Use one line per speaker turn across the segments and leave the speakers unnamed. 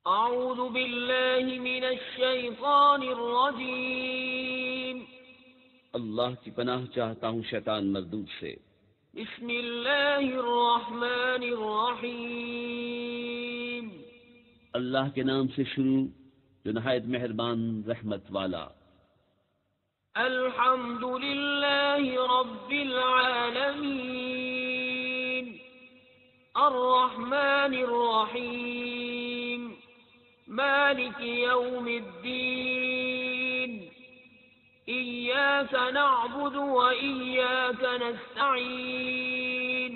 اعوذ باللہ من الشیطان الرجیم
اللہ کی پناہ چاہتا ہوں شیطان مردود سے۔
بسم اللہ الرحمن الرحیم
اللہ کے نام سے شروع جو نہایت مہربان رحمت والا۔
الحمد للہ رب العالمین الرحمن الرحیم مالک یوم الدین إياك نعبد وإياك نستعين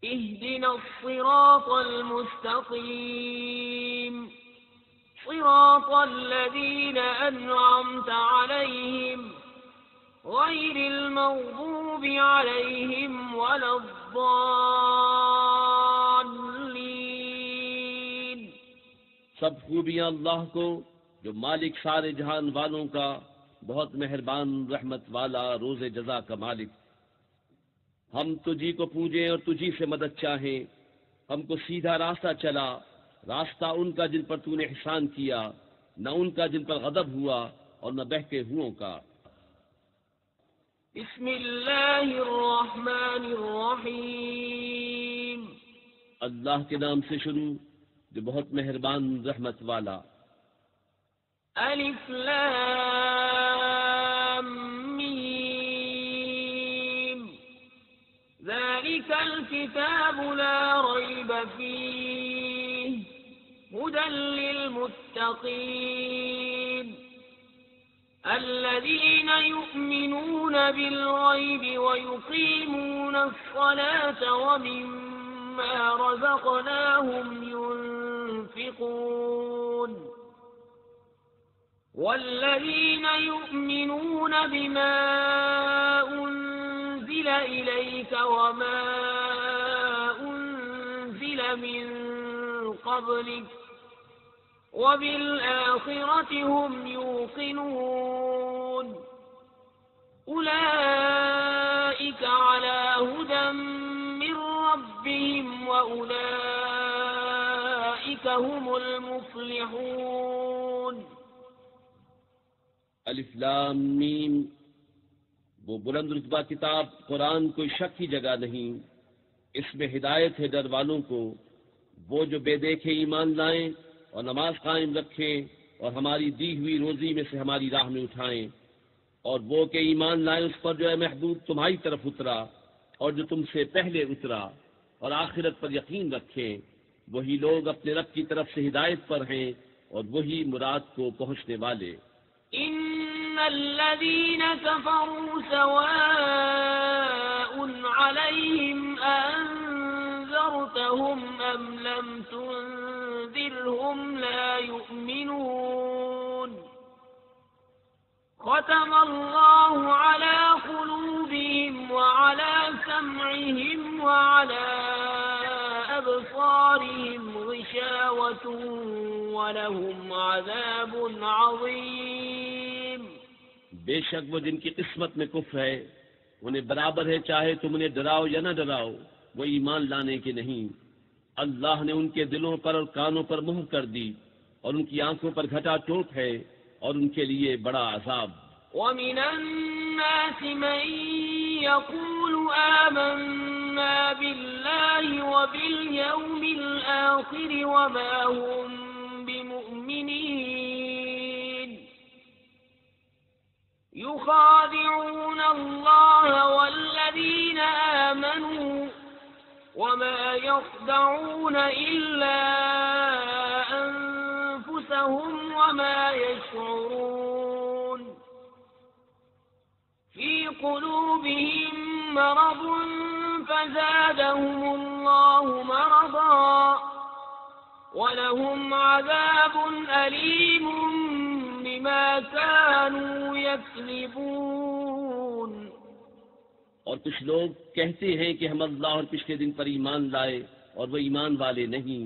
اهدنا الصراط المستقيم صراط الذين أنعمت عليهم غير المغضوب عليهم ولا الضالين۔
سب خوبیاں اللہ کو جو مالک سارے جہان والوں کا، بہت مہربان رحمت والا، روز جزا کا مالک۔ ہم تجھی کو پوجیں اور تجھی سے مدد چاہیں، ہم کو سیدھا راستہ چلا، راستہ ان کا جن پر تو نے احسان کیا، نہ ان کا جن پر غضب ہوا اور نہ بہکے ہوئوں کا۔
بسم اللہ الرحمن الرحیم
اللہ کے نام سے شروع جو بہت مہربان رحمت والا۔
الف لام میم ذلك الكتاب لا ريب فيه هدى للمتقين الذين يؤمنون بالغيب ويقيمون الصلاة ومما رزقناهم ينفقون والذين يؤمنون بما أنزل إليك وما أنزل من قبلك وبالآخرة هم يوقنون أولئك على هدى من ربهم وأولئك هم المفلحون۔
الف لام میم، وہ بلند رتبہ کتاب قرآن کوئی شک کی جگہ نہیں، اس میں ہدایت ہے ڈر والوں کو، وہ جو بے دیکھے ایمان لائیں اور نماز قائم رکھیں اور ہماری دی ہوئی روزی میں سے ہماری راہ میں اٹھائیں، اور وہ کہ ایمان لائیں اس پر جو ہے محبوب تمہاری طرف اترا اور جو تم سے پہلے اترا، اور آخرت پر یقین رکھیں، وہی لوگ اپنے رب کی طرف سے ہدایت پر ہیں اور وہی مراد کو پہنچنے والے۔
إن الذين كفروا سواء عليهم أنذرتهم أم لم تنذرهم لا يؤمنون ختم الله على قلوبهم وعلى سمعهم وعلى أبصارهم غشاوة وَلَهُمْ عَذَابٌ عَظِيمٌ۔
بے شک وہ جن کی قسمت میں کفر ہے، انہیں برابر ہے چاہے تم انہیں ڈراؤ یا نہ ڈراؤ، وہ ایمان لانے کے نہیں۔ اللہ نے ان کے دلوں پر اور کانوں پر مہر کر دی اور ان کی آنکھوں پر گھٹا ٹوپ ہے اور ان کے لیے بڑا عذاب۔
وَمِنَ النَّاسِ مَن يَقُولُ آمَنَّا بِاللَّهِ وَبِالْيَوْمِ الْآخِرِ وَمَا هُم بمؤمنين يخادعون الله والذين آمنوا وما يخدعون إلا أنفسهم وما يشعرون في قلوبهم مرض فزادهم الله مرضا وَلَهُمْ عَذَابٌ أَلِيمٌ بِمَا كَانُوا يَكْذِبُونَ۔
اور کچھ لوگ کہتے ہیں کہ ہم اللہ اور پچھلے دن پر ایمان لائے اور وہ ایمان والے نہیں،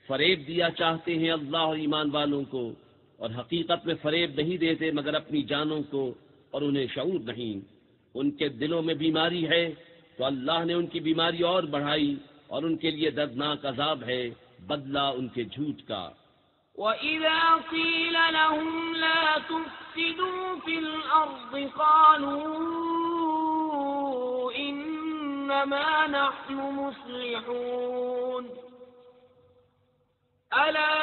فریب دیا چاہتے ہیں اللہ اور ایمان والوں کو، اور حقیقت میں فریب نہیں دیتے مگر اپنی جانوں کو، اور انہیں شعور نہیں۔ ان کے دلوں میں بیماری ہے تو اللہ نے ان کی بیماری اور بڑھائی، اور ان کے لیے دردناک عذاب ہے بدلہ ان کے جھوٹ کا۔
وَإِذَا قِيلَ لَهُمْ لَا تُفْسِدُوا فِي الْأَرْضِ قَالُوا إِنَّمَا نَحْنُ مُصْلِحُونَ أَلَا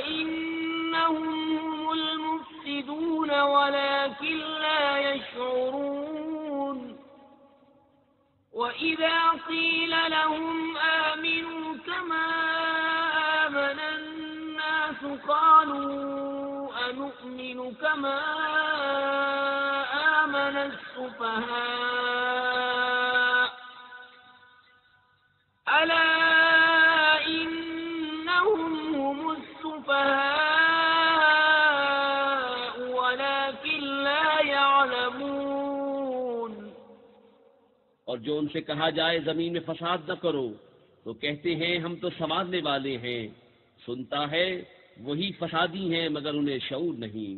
إِنَّهُمْ هُمُ الْمُفْسِدُونَ وَلَكِنْ لَا يَشْعُرُونَ وَإِذَا قِيلَ لَهُمْ آمِنُوا كَمَا آمَنَ النَّاسُ قَالُوا أَنُؤْمِنُ كَمَا آمَنَ السُّفَهَاءُ أَلَا إِنَّهُمْ هُمُ السُّفَهَاءُ وَلَكِنْ لَا يَعْلَمُونَ۔
اور جو ان سے کہا جائے زمین میں فساد نہ کرو تو کہتے ہیں ہم تو سنوارنے والے ہیں، سنتا ہے وہی فسادی ہیں مگر انہیں شعور نہیں۔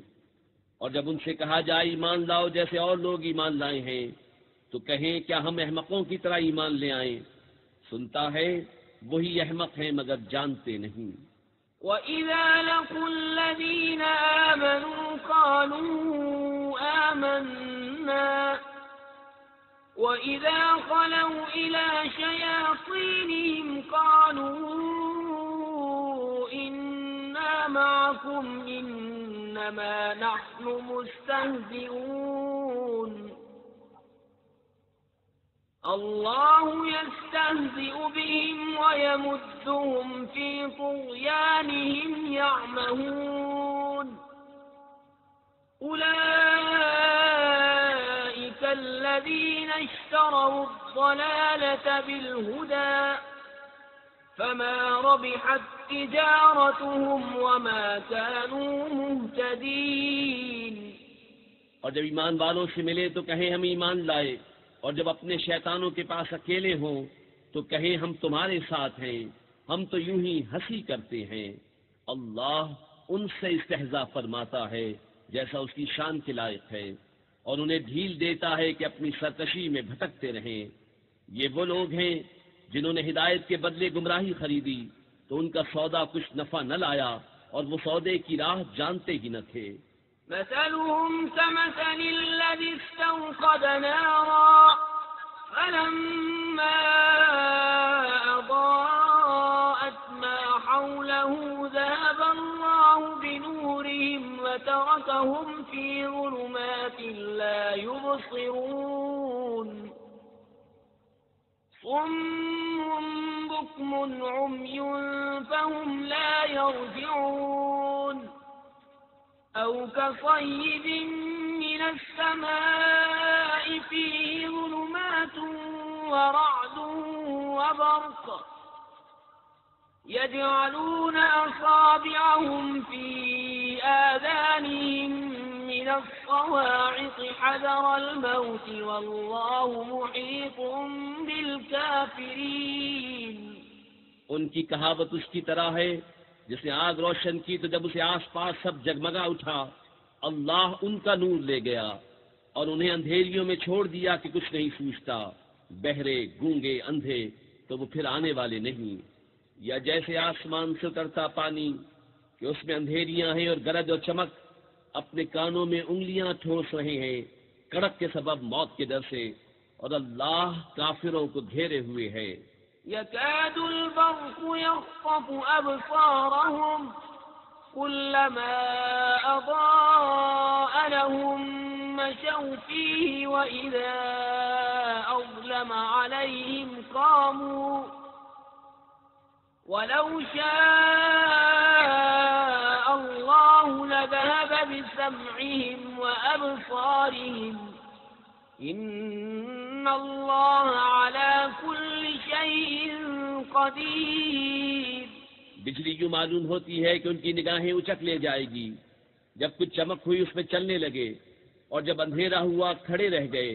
اور جب ان سے کہا جائے ایمان لاؤ جیسے اور لوگ ایمان لائے ہیں تو کہیں کیا ہم احمقوں کی طرح ایمان لے آئیں، سنتا ہے وہی احمق ہیں مگر جانتے نہیں۔
وَإِذَا لَقُوا الَّذِينَ آمَنُوا قَالُوا آمَنَّا وَإِذَا خَلَوْا إِلَى شَيَاطِينِهِمْ قَالُوا إِنَّا مَعَكُمْ إِنَّمَا نَحْنُ مُسْتَهْزِئُونَ اللَّهُ يَسْتَهْزِئُ بِهِمْ وَيَمُدُّهُمْ فِي طُغْيَانِهِمْ يَعْمَهُونَ أُولَئِكَ الَّذِينَ اشْتَرَوُا الضَّلَالَةَ بِالْهُدَى فَمَا رَبِحَتْ تِجَارَتُهُمْ وَمَا كَانُوا مُهْتَدِينَ۔
اور جب ایمان والوں سے ملے تو کہیں ہم ایمان لائے، اور جب اپنے شیطانوں کے پاس اکیلے ہوں تو کہیں ہم تمہارے ساتھ ہیں، ہم تو یوں ہی ہنسی کرتے ہیں۔ اللہ ان سے استہزاء فرماتا ہے جیسا اس کی شان کے لائق ہے، اور انہیں ڈھیل دیتا ہے کہ اپنی سرکشی میں بھٹکتے رہیں۔ یہ وہ لوگ ہیں جنہوں نے ہدایت کے بدلے گمراہی خریدی تو ان کا سودا کچھ نفع نہ لایا اور وہ سودے کی راہ جانتے ہی نہ تھے۔
مثلهم كمثل الذي استوقد نارا فلما أضاءت ما حوله ذهب الله بنورهم وتركهم في ظلمات لا يبصرون صم بكم عمي فهم لا يرجعون أو كصيب من السماء فيه ظلمات ورعد وبرق يجعلون أصابعهم في آذانهم من الصواعق حذر الموت والله محيط بالكافرين۔
ان کی کہاوت اس کی طرح ہے جس نے آگ روشن کی تو جب اسے آس پاس سب جگمگا اٹھا، اللہ ان کا نور لے گیا اور انہیں اندھیریوں میں چھوڑ دیا کہ کچھ نہیں سوچتا، بہرے گونگے اندھے تو وہ پھر آنے والے نہیں۔ یا جیسے آسمان سے اترتا پانی کہ اس میں اندھیریاں ہیں اور گرج اور چمک، اپنے کانوں میں انگلیاں ٹھوس رہے ہیں کڑک کے سبب موت کے ڈر سے، اور اللہ کافروں کو گھیرے ہوئے ہے۔
يكاد البرق يخطف أبصارهم كلما أضاء لهم مشوا فيه وإذا أظلم عليهم قاموا ولو شاء الله لذهب بسمعهم وأبصارهم إن الله على كل شيء قدير۔
بجلی یوں معلوم ہوتی ہے کہ ان کی نگاہیں اچک لے جائے گی، جب کچھ چمک ہوئی اس میں چلنے لگے، اور جب اندھیرا ہوا کھڑے رہ گئے،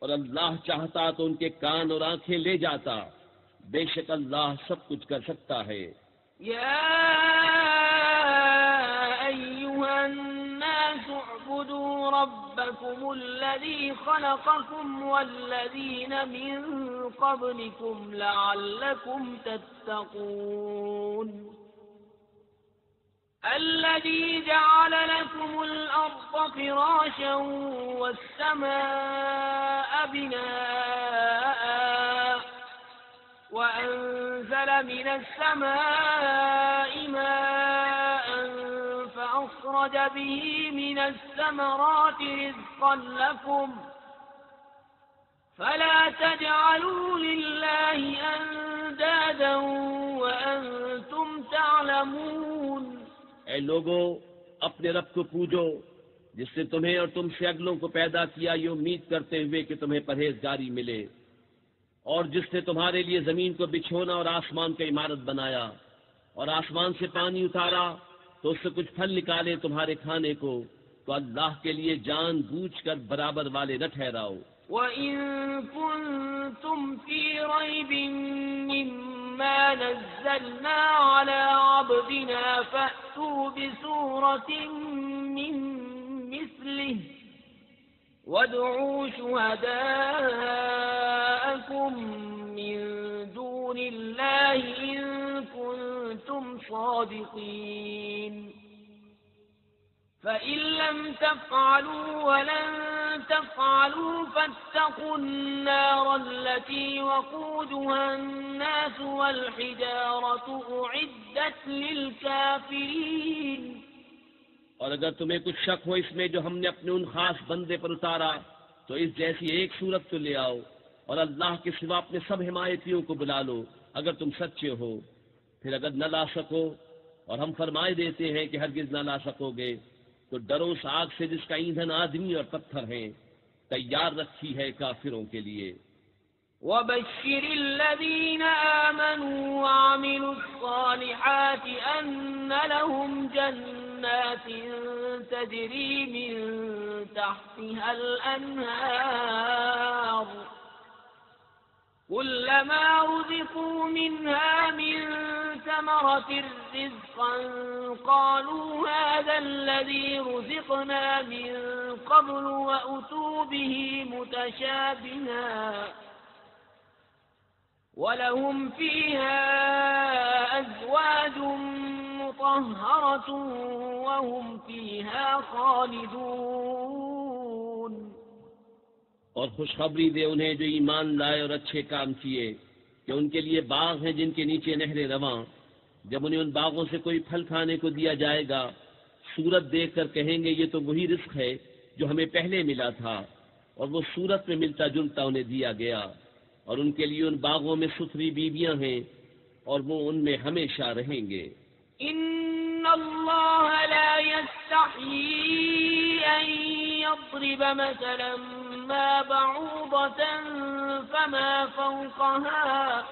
اور اللہ چاہتا تو ان کے کان اور آنکھیں لے جاتا، بے شک اللہ سب کچھ کر سکتا ہے۔
يا أيها الناس اعبدوا ربكم الذي خلقكم والذين من قبلكم لعلكم تتقون الذي جعل لكم الأرض فراشا والسماء بناء وأنزل من السماء ماء فأخرج به من الثمرات رزقا لكم فلا تجعلوا لله أندادا وأنتم تعلمون.
اے لوگو، اپنے رب کو پوجو جس نے تمہیں اور تم سے اگلوں کو پیدا کیا، یہ امید کرتے ہوئے کہ تمہیں پرہیزگاری ملے، اور جس نے تمہارے لیے زمین کو بچھونا اور آسمان کا عمارت بنایا اور آسمان سے پانی اتارا تو اس سے کچھ پھل نکالے تمہارے کھانے کو، تو اللہ کے لیے جان بوجھ کر برابر والے نہ ٹھہراؤ.
وَإِن كُنتُمْ فِي رَيْبٍ مِّمَّا نَزَّلْنَا عَلَىٰ عَبْدِنَا فَأْتُوا بِسُورَةٍ مِّن مِّثْلِهِ وَادْعُوا شُهَدَاءَكُم مِّن دُونِ اللَّهِ إِن كُنتُمْ صَادِقِينَ. فَإِن لَّمْ تَفْعَلُوا وَلَن تَفْعَلُوا فَاتَّقُوا النَّارَ الَّتِي وَقُودُهَا النَّاسُ وَالْحِجَارَةُ أُعِدَّتْ لِلْكَافِرِينَ.
اور اگر تمہیں کچھ شک ہو اس میں جو ہم نے اپنے ان خاص بندے پر اتارا تو اس جیسی ایک صورت تو لے آؤ، اور اللہ کے سوا اپنے سب حمایتیوں کو بلا لو اگر تم سچے ہو. پھر اگر نہ لا سکو، اور ہم فرمائے دیتے ہیں کہ ہرگز نہ لا سکو گے، تو ڈرو اس آگ سے جس کا ایندھن آدمی اور پتھر ہیں، تیار رکھی ہے کافروں کے لیے.
وَبَشِّرِ الَّذِينَ آمَنُوا وَعَمِلُوا الصَّالِحَاتِ أَنَّ لَهُمْ جَنَّاتٍ تَجْرِي مِن تَحْتِهَا الْأَنْهَارُ كُلَّمَا رُزِقُوا مِنْهَا مِن ثَمَرَةٍ رِّزْقًا قَالُوا هَٰذَا الَّذِي رُزِقْنَا مِن قَبْلُ وَأُتُوا بِهِ مُتَشَابِهًا وَلَهُمْ فِيهَا أَزْوَاجٌ مُّطَهَّرَةٌ وَهُمْ فِيهَا خَالِدُونَ.
اور خوشخبری دے انہیں جو ایمان لائے اور اچھے کام کیے کہ ان کے لیے باغ ہیں جن کے نیچے نہریں رواں. جب انہیں ان باغوں سے کوئی پھل کھانے کو دیا جائے گا، صورت دیکھ کر کہیں گے یہ تو وہی رزق ہے جو ہمیں پہلے ملا تھا، اور وہ صورت میں ملتا جلتا انہیں دیا گیا. اور ان کے لیے ان باغوں میں ستھری بیویاں ہیں اور وہ ان میں ہمیشہ رہیں گے.
إِنَّ اللَّهَ لَا يَسْتَحْيِي أَن يَضْرِبَ مَثَلًا مَّا بَعُوضَةً فَمَا فَوْقَهَا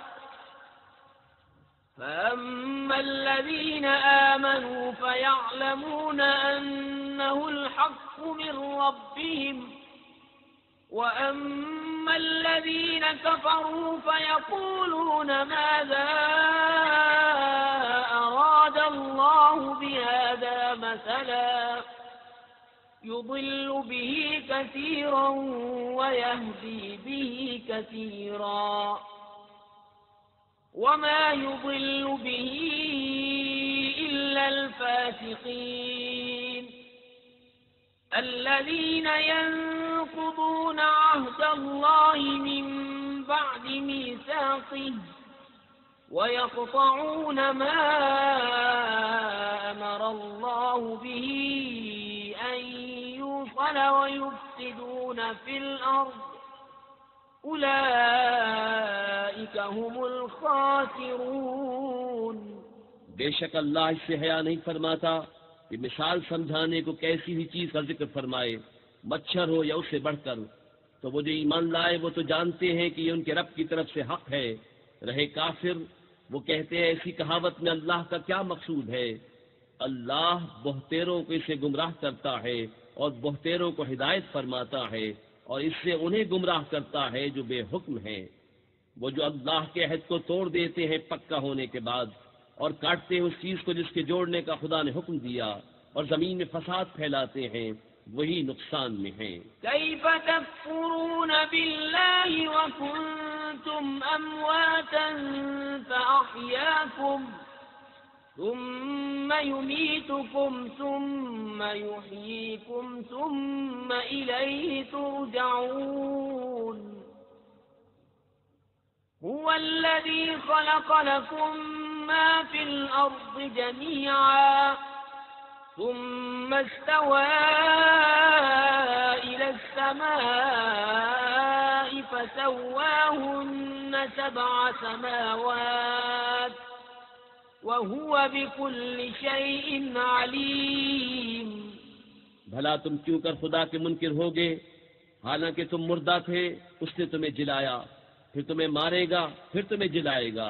فَأَمَّا الَّذِينَ آمَنُوا فَيَعْلَمُونَ أَنَّهُ الْحَقُّ مِن رَّبِّهِمْ وَأَمَّا الَّذِينَ كَفَرُوا فَيَقُولُونَ مَاذَا أَرَادَ اللَّهُ بِهَٰذَا مَثَلًا يُضِلُّ بِهِ كَثِيرًا وَيَهْدِي بِهِ كَثِيرًا وَمَا يُضِلُّ بِهِ إِلَّا الْفَاسِقِينَ الَّذِينَ يَنقُضُونَ عَهْدَ اللَّهِ مِن بَعْدِ مِيثَاقِهِ وَيَقْطَعُونَ مَا أَمَرَ اللَّهُ بِهِ أَن يُوصَلَ وَيُفْسِدُونَ فِي الْأَرْضِ أُولَٰئِكَ هُمُ الْخَاسِرُونَ.
بے شک اللہ اس سے حیا نہیں فرماتا کہ مثال سمجھانے کو کیسی بھی چیز کا ذکر فرمائے، مچھر ہو یا اس سے بڑھ کر. تو وہ جو ایمان لائے وہ تو جانتے ہیں کہ یہ ان کے رب کی طرف سے حق ہے. رہے کافر، وہ کہتے ہیں ایسی کہاوت میں اللہ کا کیا مقصود ہے؟ اللہ بہتیروں کو اسے گمراہ کرتا ہے اور بہتیروں کو ہدایت فرماتا ہے، اور اس سے انہیں گمراہ کرتا ہے جو بے حکم ہیں. وہ جو اللہ کے عہد کو توڑ دیتے ہیں پکا ہونے کے بعد، اور کاٹتے ہیں اس چیز کو جس کے جوڑنے کا خدا نے حکم دیا، اور زمین میں فساد پھیلاتے ہیں، وہی نقصان میں ہیں۔
كيف تكفرون بالله وكنتم أمواتا فأحياكم ثم يميتكم ثم يحييكم ثم إليه ترجعون هو الذي خلق لكم ما في الأرض جميعا ثم استوى إلى السماء فسواهن 7 سماوات وهو بكل شيء عليم۔
بھلا تم کیوں کر خدا کے منکر ہوگے، حالانکہ تم مردہ تھے، اس نے تمہیں جلایا، پھر تمہیں مارے گا، پھر تمہیں جلائے گا،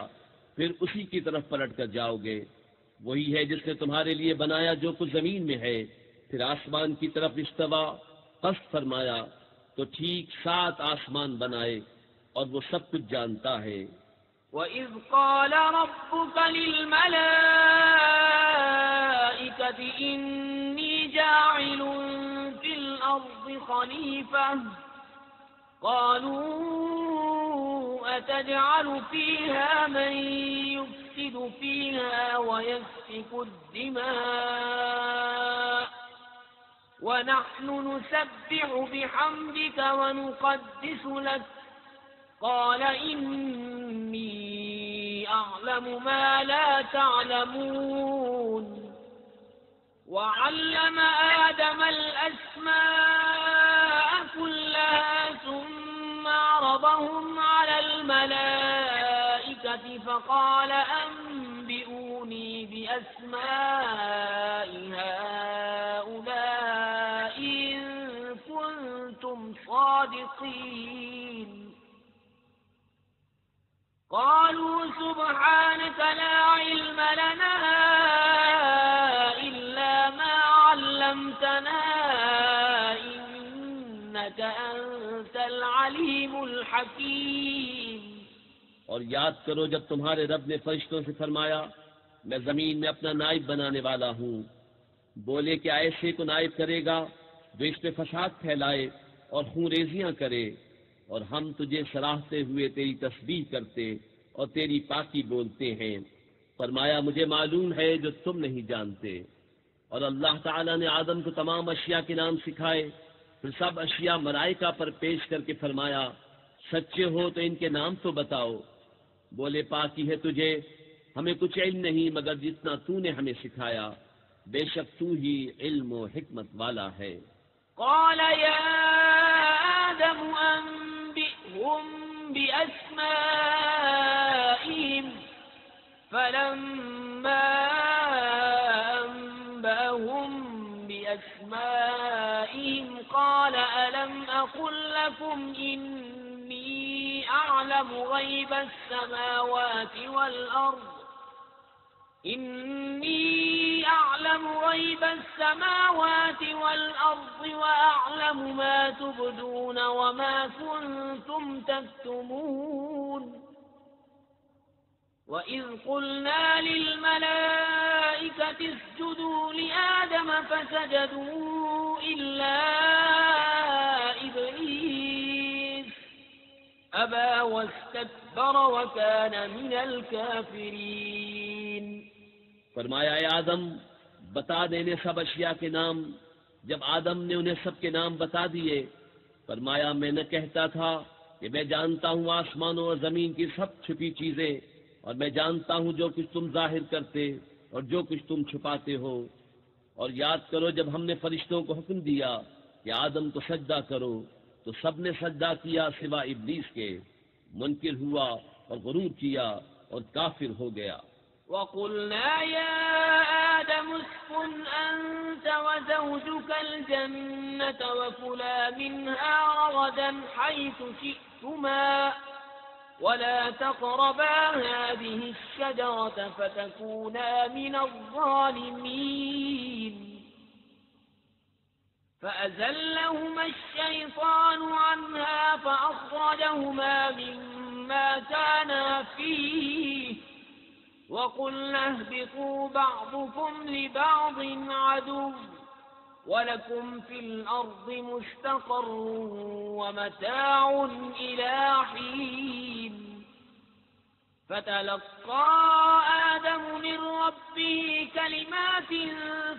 پھر اسی کی طرف پلٹ کر جاؤ گے۔ وہی ہے جس نے تمہارے لیے بنایا جو کچھ زمین میں ہے، پھر آسمان کی طرف استوا، قصد فرمایا تو ٹھیک 7 آسمان بنائے، اور وہ سب کچھ جانتا ہے۔
وَإِذْ قَالَ رَبُّكَ لِلْمَلَائِكَةِ إِنِّي جَاعِلٌ فِي الْأَرْضِ خَلِيفَةً قَالُوا أَتَجْعَلُ فِيهَا مَن يُفْسِدُ فِيهَا وَيَسْفِكُ الدِّمَاءَ وَنَحْنُ نُسَبِّحُ بِحَمْدِكَ وَنُقَدِّسُ لَكَ قال إني أعلم ما لا تعلمون وعلم آدم الأسماء كلها ثم عرضهم على الملائكة فقال أنبئوني بأسماء هؤلاء إن كنتم صادقين قالوا سبحانك لا علم لنا إلا ما علمتنا إنك أنت العليم الحكيم۔
اور یاد کرو جب تمہارے رب نے فرشتوں سے فرمایا میں زمین میں اپنا نائب بنانے والا ہوں، بولے کہ ایسے کو نائب کرے گا جو اس پہ فساد پھیلائے اور خون ریزیاں کرے، اور ہم تجھے سراہتے ہوئے تیری تسبیح کرتے اور تیری پاکی بولتے ہیں۔ فرمایا مجھے معلوم ہے جو تم نہیں جانتے۔ اور اللہ تعالیٰ نے آدم کو تمام اشیاء کے نام سکھائے، پھر سب اشیاء ملائکہ پر پیش کر کے فرمایا سچے ہو تو ان کے نام تو بتاؤ۔ بولے پاکی ہے تجھے، ہمیں کچھ علم نہیں مگر جتنا تو نے ہمیں سکھایا، بے شک تو ہی علم و حکمت والا ہے۔
قال يا آدم أنبئهم بأسمائهم فلما أنبأهم بأسمائهم قال ألم أقل لكم إني أعلم غيب السماوات والأرض إني أعلم غيب السماوات والأرض وأعلم ما تبدون وما كنتم تكتمون وإذ قلنا للملائكة اسجدوا لآدم فسجدوا إلا إبليس أبى واستكبر وكان من الكافرين۔
فرمایا اے آدم بتا دینے سب اشیاء کے نام۔ جب آدم نے انہیں سب کے نام بتا دیے، فرمایا میں نہ کہتا تھا کہ میں جانتا ہوں آسمانوں اور زمین کی سب چھپی چیزیں، اور میں جانتا ہوں جو کچھ تم ظاہر کرتے اور جو کچھ تم چھپاتے ہو۔ اور یاد کرو جب ہم نے فرشتوں کو حکم دیا کہ آدم کو سجدہ کرو تو سب نے سجدہ کیا سوا ابلیس کے، منکر ہوا اور غرور کیا اور کافر ہو گیا۔
وَقُلْنَا يَا آدَمُ اسْكُنْ أَنْتَ وَزَوْجُكَ الْجَنَّةَ وَكُلَا مِنْهَا رَغَدًا حَيْثُ شِئْتُمَا وَلَا تَقْرَبَا هَٰذِهِ الشَّجَرَةَ فَتَكُونَا مِنَ الظَّالِمِينَ فَأَزَلَّهُمَا الشَّيْطَانُ عَنْهَا فَأَخْرَجَهُمَا مِمَّا كَانَا فِيهِ وَقُلْنَا اهْبِطُوا بَعْضُكُمْ لِبَعْضٍ عَدُوٌّ وَلَكُمْ فِي الْأَرْضِ مُسْتَقَرٌّ وَمَتَاعٌ إِلَىٰ حِينٍ فَتَلَقَّىٰ آدَمُ مِن رَّبِّهِ كَلِمَاتٍ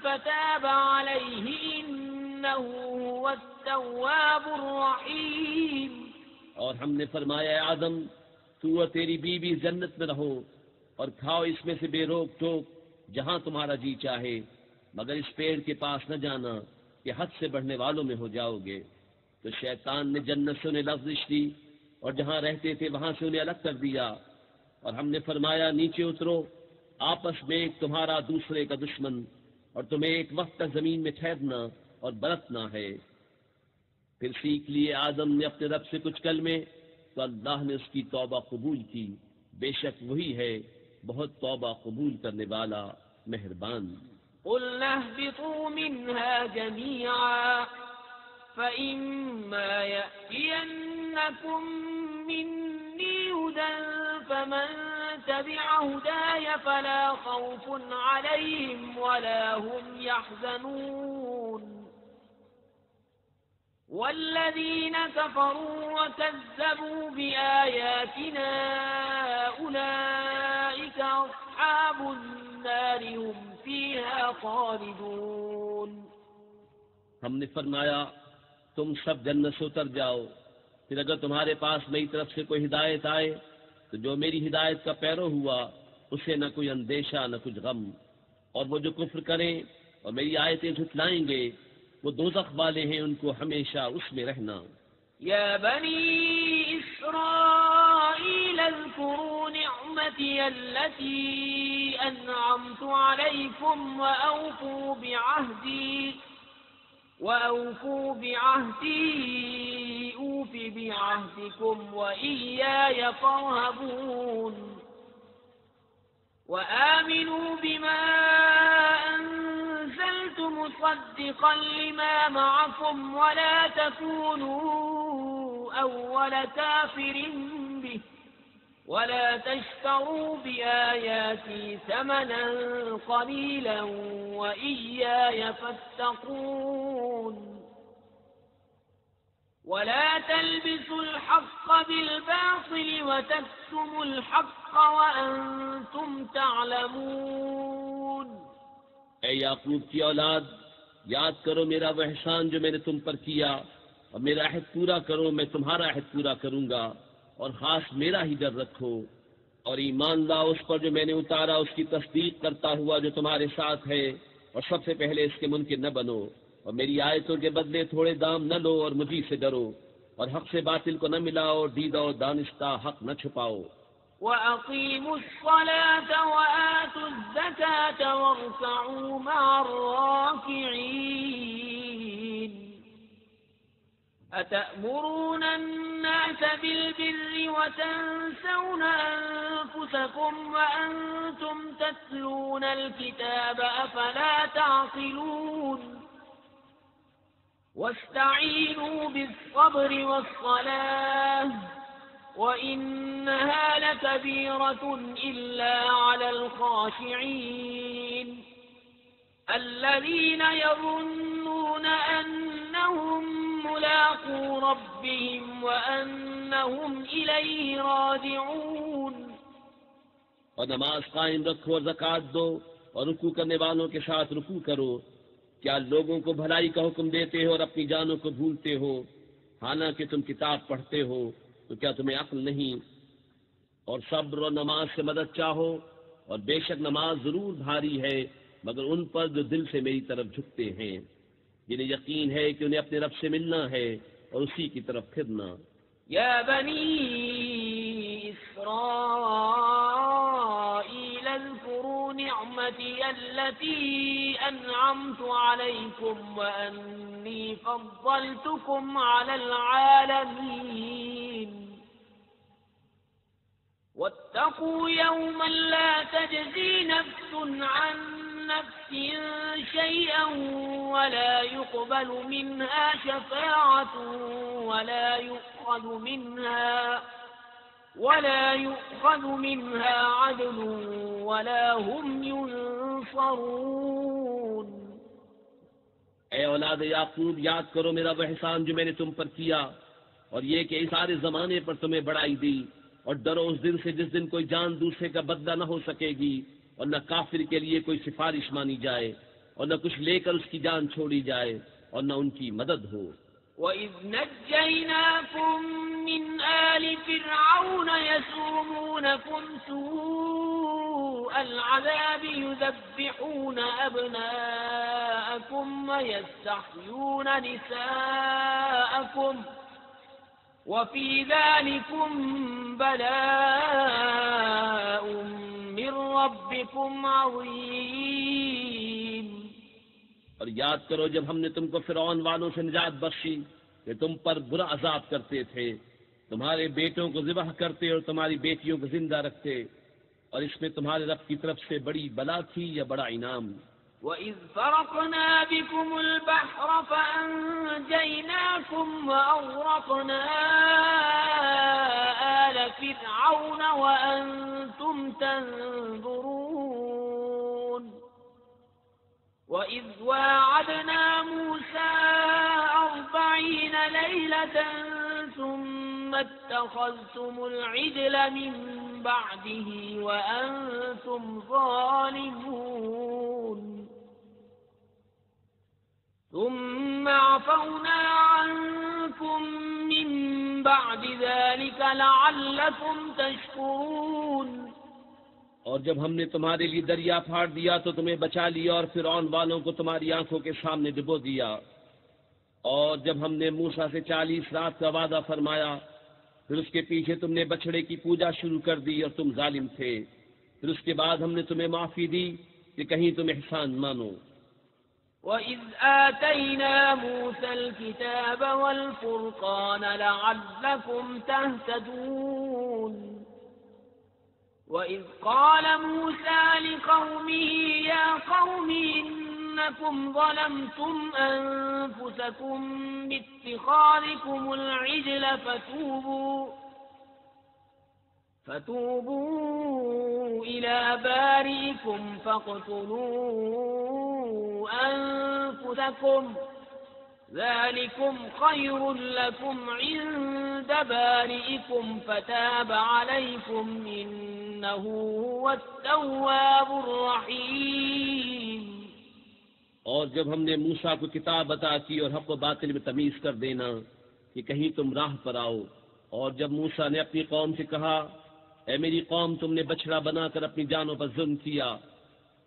فَتَابَ عَلَيْهِ إِنَّهُ هُوَ التَّوَّابُ الرَّحِيمُ۔
اور ہم نے فرمایا اے آدم تو اور تیری بیوی جنت میں رہو اور کھاؤ اس میں سے بے روک ٹوک جہاں تمہارا جی چاہے، مگر اس پیڑ کے پاس نہ جانا کہ حد سے بڑھنے والوں میں ہو جاؤ گے۔ تو شیطان نے جنت سے انہیں لغزش دی اور جہاں رہتے تھے وہاں سے انہیں الگ کر دیا، اور ہم نے فرمایا نیچے اترو، آپس میں ایک تمہارا دوسرے کا دشمن، اور تمہیں ایک وقت تک زمین میں ٹھہرنا اور برتنا ہے۔ پھر سیکھ لیے آدم نے اپنے رب سے کچھ کلمے، تو اللہ نے اس کی توبہ قبول کی، بے شک وہی ہے بہت توبہ قبول کرنے والا مہربان۔
قُلْنَا اهْبِطُوا مِنْهَا جَمِيعًا فَإِمَّا يَأْتِيَنَّكُم مِّنِّي هُدًى فَمَن تَبِعَ هُدَايَ فَلَا خَوْفٌ عَلَيْهِمْ وَلَا هُمْ يَحْزَنُونَ وَالَّذِينَ كَفَرُوا وَكَذَّبُوا بِآيَاتِنَا أُولَٰئِكَ أَصْحَابُ النَّارِ هُمْ فِيهَا خَالِدُونَ۔
ہم نے فرمایا تم سب جنت سے اتر جاؤ، پھر اگر تمہارے پاس میری طرف سے کوئی ہدایت آئے تو جو میری ہدایت کا پیرو ہوا اسے نہ کوئی اندیشہ نہ کچھ غم، اور وہ جو کفر کریں اور میری آیتیں جھٹلائیں گے وہ دوزخ والے ہیں، ان کو ہمیشہ اس میں رہنا۔
يا بني إسرائيل اذكروا نعمتي التي أنعمت عليكم وأوفوا بعهدي أوف بعهدكم وإياي فارهبون وآمنوا بما أنزلت مصدقا لما معكم ولا تكونوا أول كافر به ولا تشتروا بآياتي ثمنا قليلا وإياي فاتقون ولا تلبسوا الحق بالباطل وتكتموا الحق وأنتم تعلمون۔
اے یعقوب کی اولاد، یاد کرو میرا وہ احسان جو میں نے تم پر کیا، اور میرا عہد پورا کرو، میں تمہارا عہد پورا کروں گا، اور خاص میرا ہی ڈر رکھو، اور ایمان لاؤ اس پر جو میں نے اتارا، اس کی تصدیق کرتا ہوا جو تمہارے ساتھ ہے، اور سب سے پہلے اس کے منکر نہ بنو، اور میری آیتوں کے بدلے تھوڑے دام نہ لو، اور مجھی سے ڈرو، اور حق سے باطل کو نہ ملاؤ، اور دیدہ و دانستہ حق نہ چھپاؤ۔
وَأَقِيمُوا الصَّلَاةَ وَآتُوا الزَّكَاةَ وَارْكَعُوا مَعَ الرَّاكِعِينَ۔ أَتَأْمُرُونَ النَّاسَ بِالْبِرِّ وَتَنسَوْنَ أَنفُسَكُمْ وَأَنتُمْ تَتْلُونَ الْكِتَابَ أَفَلَا تَعْقِلُونَ وَاسْتَعِينُوا بِالصَّبْرِ وَالصَّلَاةِ وَإِنَّهَا لَكَبِيرَةٌ إِلَّا عَلَى الْخَاشِعِينَ الَّذِينَ يَظُنُّونَ أَنَّهُم مُّلَاقُو رَبِّهِمْ وَأَنَّهُمْ إِلَيْهِ رَاجِعُونَ۔
اور نماز قائم رکھو اور زکوٰۃ دو اور رکوع کرنے والوں کے ساتھ رکوع کرو۔ کیا لوگوں کو بھلائی کا حکم دیتے ہو اور اپنی جانوں کو بھولتے ہو؟ حالانکہ تم کتاب پڑھتے ہو تو کیا تمہیں عقل نہیں؟ اور صبر اور نماز سے مدد چاہو، اور بے شک نماز ضرور بھاری ہے مگر ان پر جو دل سے میری طرف جھکتے ہیں، جنہیں یقین ہے کہ انہیں اپنے رب سے ملنا ہے اور اسی کی طرف پھرنا۔
یا بنی اسرائیل اذکروا نعمتی التي انعمت علیکم وانی فضلتکم علی العالمین واتقوا يوما لا تجزي نفس عن نفس شيئا ولا يقبل منها شفاعة ولا يؤخذ منها عدل ولا هم ينصرون۔
اے اولاد یعقوب، یاد کرو میرا وہ احسان جو میں نے تم پر کیا، اور یہ کہ اس سارے زمانے پر تمہیں بڑائی دی، اور ڈرو اس دن سے جس دن کوئی جان دوسرے کا بدلہ نہ ہو سکے گی، اور نہ کافر کے لیے کوئی سفارش مانی جائے، اور نہ کچھ لے کر اس کی جان چھوڑی جائے، اور نہ ان کی مدد ہو۔
وَإِذْ نَجَّيْنَاكُمْ مِنْ آلِ فِرْعَوْنَ يَسُومُونَكُمْ سُوءَ الْعَذَابِ يُذَبِّحُونَ أَبْنَاءَكُمْ وَيَسْتَحْيُونَ نِسَاءَكُمْ وَفِي ذَلِكُمْ بَلَاءٌ مِّن رَّبِّكُمْ عَظِيمٌ۔
اور یاد کرو جب ہم نے تم کو فرعون والوں سے نجات بخشی کہ تم پر برا عذاب کرتے تھے، تمہارے بیٹوں کو ذبح کرتے اور تمہاری بیٹیوں کو زندہ رکھتے، اور اس میں تمہارے رب کی طرف سے بڑی بلا تھی یا بڑا انعام۔
وَإِذْ فَرَقْنَا بِكُمُ الْبَحْرَ فَأَنْجَيْنَاكُمْ وَأَغْرَقْنَا آلَ فِرْعَوْنَ وَأَنْتُمْ تَنْظُرُونَ وَإِذْ وَاعَدْنَا مُوسَىٰ 40 لَيْلَةً ثُمَّ اتَّخَذْتُمُ الْعِجْلَ مِن بَعْدِهِ وَأَنْتُمْ ظَالِمُونَ ثُمَّ عَفَوْنَا عَنْكُمْ مِن بَعْدِ ذَلِكَ لَعَلَّكُمْ تَشْكُرُونَ۔
اور جب ہم نے تمہارے لیے دریا پھاڑ دیا تو تمہیں بچا لیا، اور فرعون والوں کو تمہاری آنکھوں کے سامنے ڈبو دیا، اور جب ہم نے موسیٰ سے 40 رات کا وعدہ فرمایا، پھر اس کے پیچھے تم نے بچڑے کی پوجا شروع کر دی اور تم ظالم تھے، پھر اس کے بعد ہم نے تمہیں معافی دی کہ کہیں تم احسان مانو۔
وَإِذْ آتَيْنَا مُوسَى الْكِتَابَ وَالْفُرْقَانَ لَعَلَّكُمْ تَهْتَدُونَ وَإِذْ قَالَ مُوسَى لِقَوْمِهِ يَا قَوْمِ إِنَّكُمْ ظَلَمْتُمْ أَنفُسَكُمْ بِاتِّخَاذِكُمُ الْعِجْلَ فَتُوبُوا إِلَى بَارِئِكُمْ فَاقْتُلُوا أَنفُسَكُمْ ذَلِكُمْ خَيْرٌ لَكُمْ عِندَ بَارِئِكُمْ فَتَابَ عَلَيْكُمْ إِنَّهُ هُوَ التَّوَّابُ الرَّحِيمُ۔
اور جب ہم نے موسیٰ کو کتاب عطا کی اور حق و باطل میں تمیز کر دینا کہ کہیں تم راہ پر آؤ، اور جب موسیٰ نے اپنی قوم سے کہا اے میری قوم، تم نے بچڑا بنا کر اپنی جانوں پر ظلم کیا،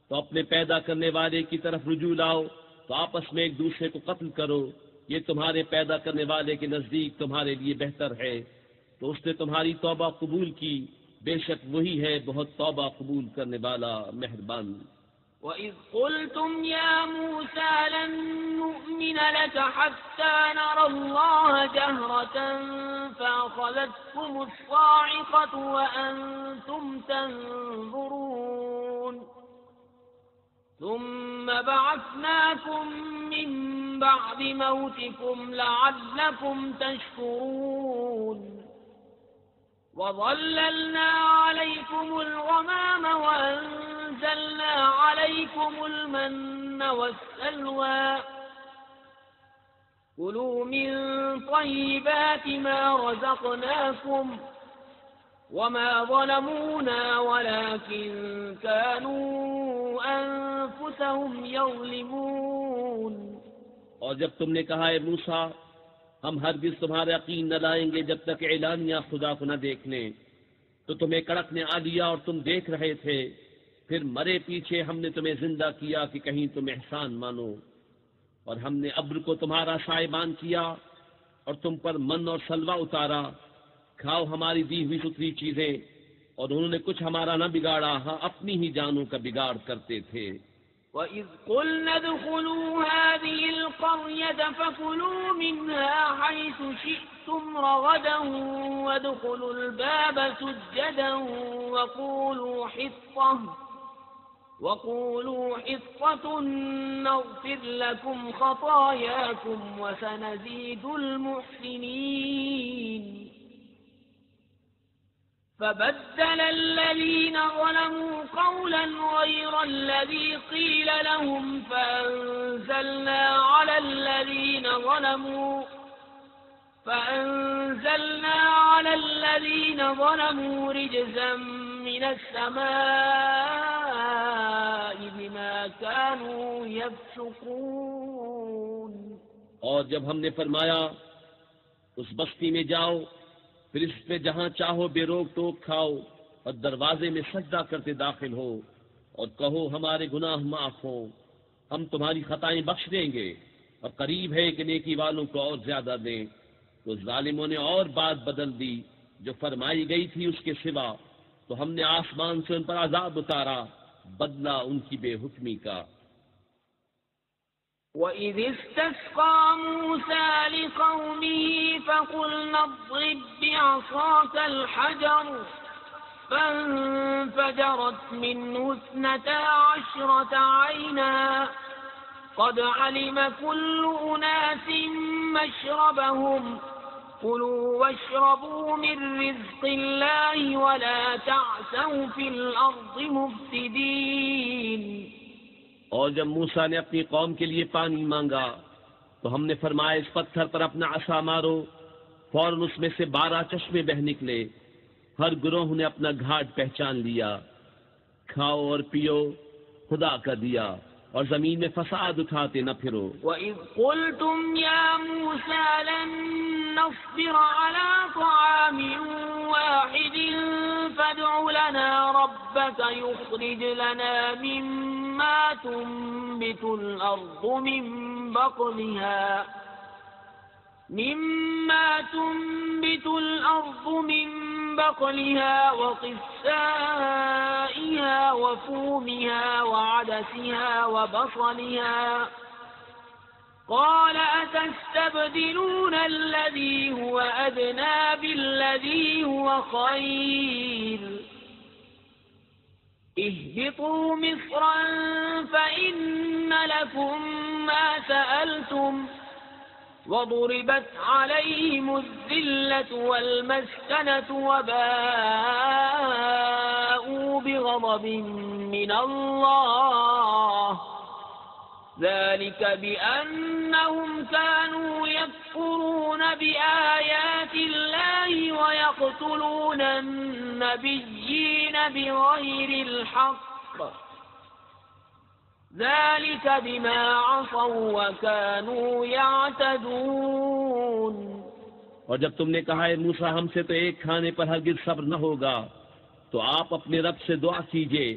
تو اپنے پیدا کرنے والے کی طرف رجوع لاؤ، تو آپس میں ایک دوسرے کو قتل کرو، یہ تمہارے پیدا کرنے والے کے نزدیک تمہارے لیے بہتر ہے، تو اس نے تمہاری توبہ قبول کی، بے شک وہی ہے بہت توبہ قبول کرنے والا مہربان۔
وَإِذْ قُلْتُمْ يَا مُوسَىٰ لَن نُّؤْمِنَ لَكَ حَتَّىٰ نَرَى اللَّهَ جَهْرَةً فَأَخَذَتْكُمُ الصَّاعِقَةُ وَأَنتُمْ تَنظُرُونَ ثُمَّ بَعَثْنَاكُم مِّن بَعْدِ مَوْتِكُمْ لَعَلَّكُمْ تَشْكُرُونَ وَظَلَّلْنَا عَلَيْكُمُ الْغَمَامَ وَأَنزَلْنَا عَلَيْكُمُ الْمَنَّ وَالسَّلْوَىٰ كُلُوا مِن طَيِّبَاتِ مَا رَزَقْنَاكُمْ وَمَا ظَلَمُونَا وَلَٰكِن كَانُوا أَنفُسَهُمْ يَظْلِمُونَ۔
اور جب تم نے کہا اے موسیٰ، ہم ہرگز تمہارا یقین نہ لائیں گے جب تک اعلانیہ خدا کو نہ دیکھ لیں، تو تمہیں کڑک نے آ لیا اور تم دیکھ رہے تھے، پھر مرے پیچھے ہم نے تمہیں زندہ کیا کہ کہیں تم احسان مانو، اور ہم نے ابر کو تمہارا سائبان کیا اور تم پر من اور سلوہ اتارا، کھاؤ ہماری دی ہوئی ستھری چیزیں، اور انہوں نے کچھ ہمارا نہ بگاڑا، ہاں اپنی ہی جانوں کا بگاڑ کرتے تھے۔
وَإِذْ قُلْنَا ادْخُلُوا هَٰذِهِ الْقَرْيَةَ فَكُلُوا مِنْهَا حَيْثُ شِئْتُمْ رَغَدًا وَادْخُلُوا الْبَابَ سُجَّدًا وَقُولُوا حِطَّةٌ نَّغْفِرْ لَكُمْ خَطَايَاكُمْ وَسَنَزِيدُ الْمُحْسِنِينَ۔ فبدل الذين ظلموا قولا غير الذي قيل لهم فأنزلنا على الذين ظلموا رجزا من السماء بما كانوا يفسقون.
اور جب ہم نے فرمایا اس بستی میں جاؤ، پھر اس پہ جہاں چاہو بے روک ٹوک کھاؤ، اور دروازے میں سجدہ کرتے داخل ہو، اور کہو ہمارے گناہ معاف ہوں، ہم تمہاری خطائیں بخش دیں گے، اور قریب ہے کہ نیکی والوں کو اور زیادہ دیں. تو ظالموں نے اور بات بدل دی جو فرمائی گئی تھی اس کے سوا، تو ہم نے آسمان سے ان پر عذاب اتارا، بدلہ ان کی بے حکمی کا.
وَإِذِ اسْتَسْقَىٰ مُوسَىٰ لِقَوْمِهِ فَقُلْنَا اضْرِب بِّعَصَاكَ الْحَجَرَ فَانفَجَرَتْ مِنْهُ 12 عَيْنًا قَدْ عَلِمَ كُلُّ أُنَاسٍ مَّشْرَبَهُمْ كُلُوا وَاشْرَبُوا مِن رِّزْقِ اللَّهِ وَلَا تَعْثَوْا فِي الْأَرْضِ مُفْسِدِينَ.
اور جب موسیٰ نے اپنی قوم کے لیے پانی مانگا تو ہم نے فرمایا اس پتھر پر اپنا عصا مارو، فوراً اس میں سے 12 چشمے بہ نکلے. ہر گروہ نے اپنا گھاٹ پہچان لیا. کھاؤ اور پیو، خدا کا دیا، اور زمین میں فساد اٹھاتے نہ پھرو.
وَإِذْ قُلْتُمْ يَا مُوسَىٰ لَن نَّصْبِرَ عَلَىٰ طَعَامٍ وَاحِدٍ فَادْعُ لَنَا رَبَّكَ يُخْرِجْ لَنَا مِمَّا تُنبِتُ الْأَرْضُ مِن بَقْلِهَا وَقِثَّائِهَا وَفُومِهَا وَعَدَسِهَا وَبَصَلِهَا قَالَ أَتَسْتَبْدِلُونَ الَّذِي هُوَ أَدْنَىٰ بِالَّذِي هُوَ خَيْرٌ اهْبِطُوا مِصْرًا فَإِنَّ لَكُم مَّا سَأَلْتُمْ وَضُرِبَتْ عَلَيْهِمُ الذِّلَّةُ وَالْمَسْكَنَةُ وَبَاءُوا بِغَضَبٍ مِّنَ اللَّهِ ذَلِكَ بِأَنَّهُمْ كَانُوا يَكْفُرُونَ بِآيَاتِ اللَّهِ وَيَقْتُلُونَ النَّبِيِّينَ بِغَيْرِ الْحَقِّ ذَلِكَ بِمَا عَصَوا وَكَانُوا يَعْتَدُونَ.
اور جب تم نے کہا ہے موسیٰ ہم سے تو ایک کھانے پر ہرگز صبر نہ ہوگا، تو آپ اپنے رب سے دعا کیجئے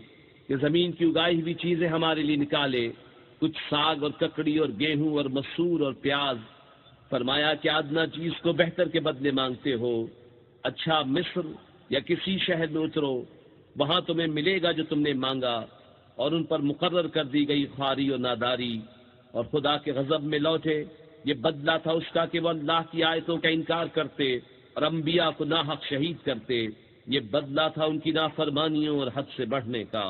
کہ زمین کی اگائی ہوئی چیزیں ہمارے لیے نکالے، کچھ ساگ اور ککڑی اور گیہوں اور مسور اور پیاز. فرمایا کہ ادنا چیز کو بہتر کے بدلے مانگتے ہو. اچھا مصر یا کسی شہر میں اترو، وہاں تمہیں ملے گا جو تم نے مانگا. اور ان پر مقرر کر دی گئی خواری اور ناداری، اور خدا کے غضب میں لوٹے. یہ بدلہ تھا اس کا کہ وہ اللہ کی آیتوں کا انکار کرتے اور انبیاء کو ناحق شہید کرتے. یہ بدلہ تھا ان کی نافرمانیوں اور حد سے بڑھنے کا.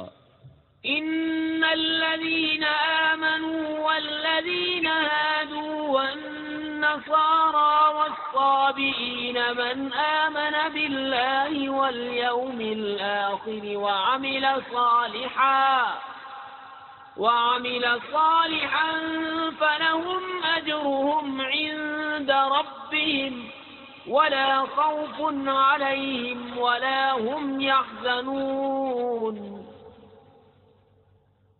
إن الذين آمنوا والذين هادوا والنصارى والصابئين من آمن بالله واليوم الآخر وعمل صالحا فلهم أجرهم عند ربهم ولا خوف عليهم ولا هم يحزنون.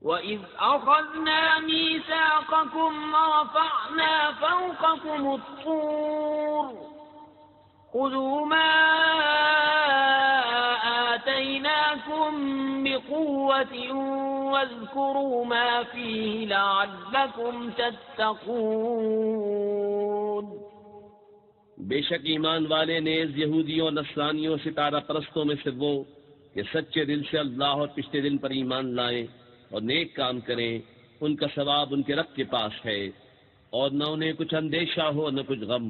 وَإِذْ أَخَذْنَا مِيثَاقَكُمْ وَرَفَعْنَا فَوْقَكُمُ الطُّورَ خُذُوا مَا آتَيْنَاكُمْ بِقُوَّةٍ وَاذْكُرُوا مَا فِيهِ لَعَلَّكُمْ تَتَّقُونَ.
بے شک ایمان والے نیز یہودیوں اور نصرانیوں ستارہ پرستوں میں سے وہ کہ سچے دل سے اللہ اور پچھلے دن پر ایمان لائیں اور نیک کام کریں، ان کا ثواب ان کے رب کے پاس ہے، اور نہ انہیں کچھ اندیشہ ہو نہ کچھ غم.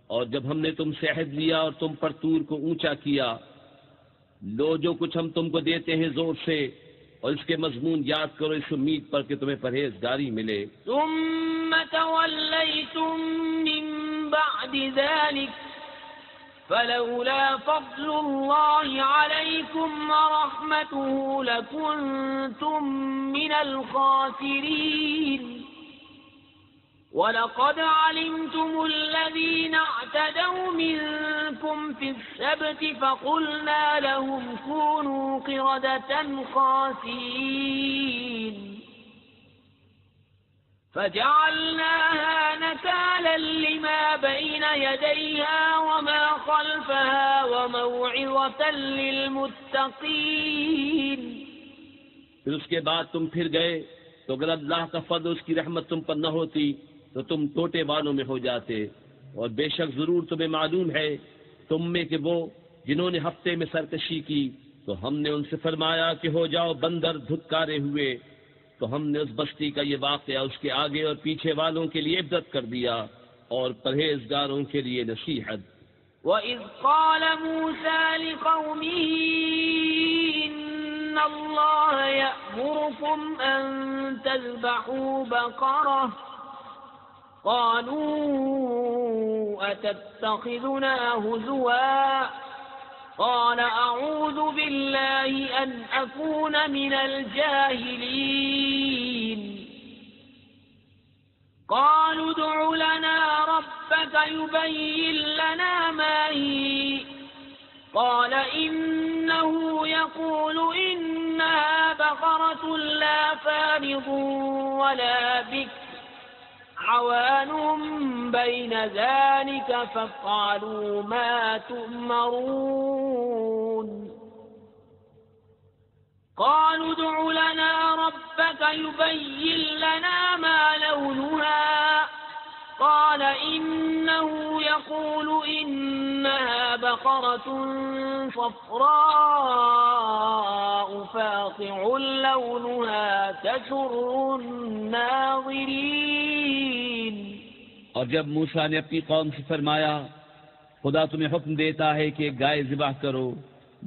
اور جب ہم نے تم سے عہد لیا اور تم پر طور کو اونچا کیا، لو جو کچھ ہم تم کو دیتے ہیں زور سے، اور اس کے مضمون یاد کرو اس امید پر کہ تمہیں پرہیزگاری ملے.
ثم تولیتم من بعد ذلك فلولا فضل الله عليكم ورحمته لكنتم من الخاسرين ولقد علمتم الذين اعتدوا منكم في السبت فقلنا لهم كونوا قردة خاسئين فجعلناها نكالا لما بين يديها وما خلفها وموعظة للمتقين.
پھر اس کے بعد تم پھر گئے تو اگر اللہ کا فضل اس کی رحمت تم پر نہ ہوتی تو تم ٹوٹے والوں میں ہو جاتے. اور بے شک ضرور تمہیں معلوم ہے تم میں کہ وہ جنہوں نے ہفتے میں سرکشی کی تو ہم نے ان سے فرمایا کہ ہو جاؤ بندر دھتکارے ہوئے، تو ہم نے اس بستی کا یہ واقعہ اس کے آگے اور پیچھے والوں کے لیے عبرت کر دیا اور پرہیزگاروں کے لیے نصیحت.
وَإِذْ قَالَ مُوسَى لِقَوْمِهِ إِنَّ اللَّهَ يَأْمُرُكُمْ أَن تَذْبَحُوا بَقَرَةً قَالُوا أَتَتَّخِذُنَا هُزُوًا قال أعوذ بالله أن أكون من الجاهلين. قالوا ادع لنا ربك يبين لنا ما هي قال إنه يقول إنها بقرة لا فارض ولا بكر عوان بين ذلك فافعلوا ما تؤمرون. قالوا ادع لنا ربك يبين لنا ما لونها قال إنه يقول إنها بقرة صفراء فاقع لونها تسر الناظرين.
اور جب موسیٰ نے اپنی قوم سے فرمایا خدا تمہیں حکم دیتا ہے کہ ایک گائے ذبح کرو،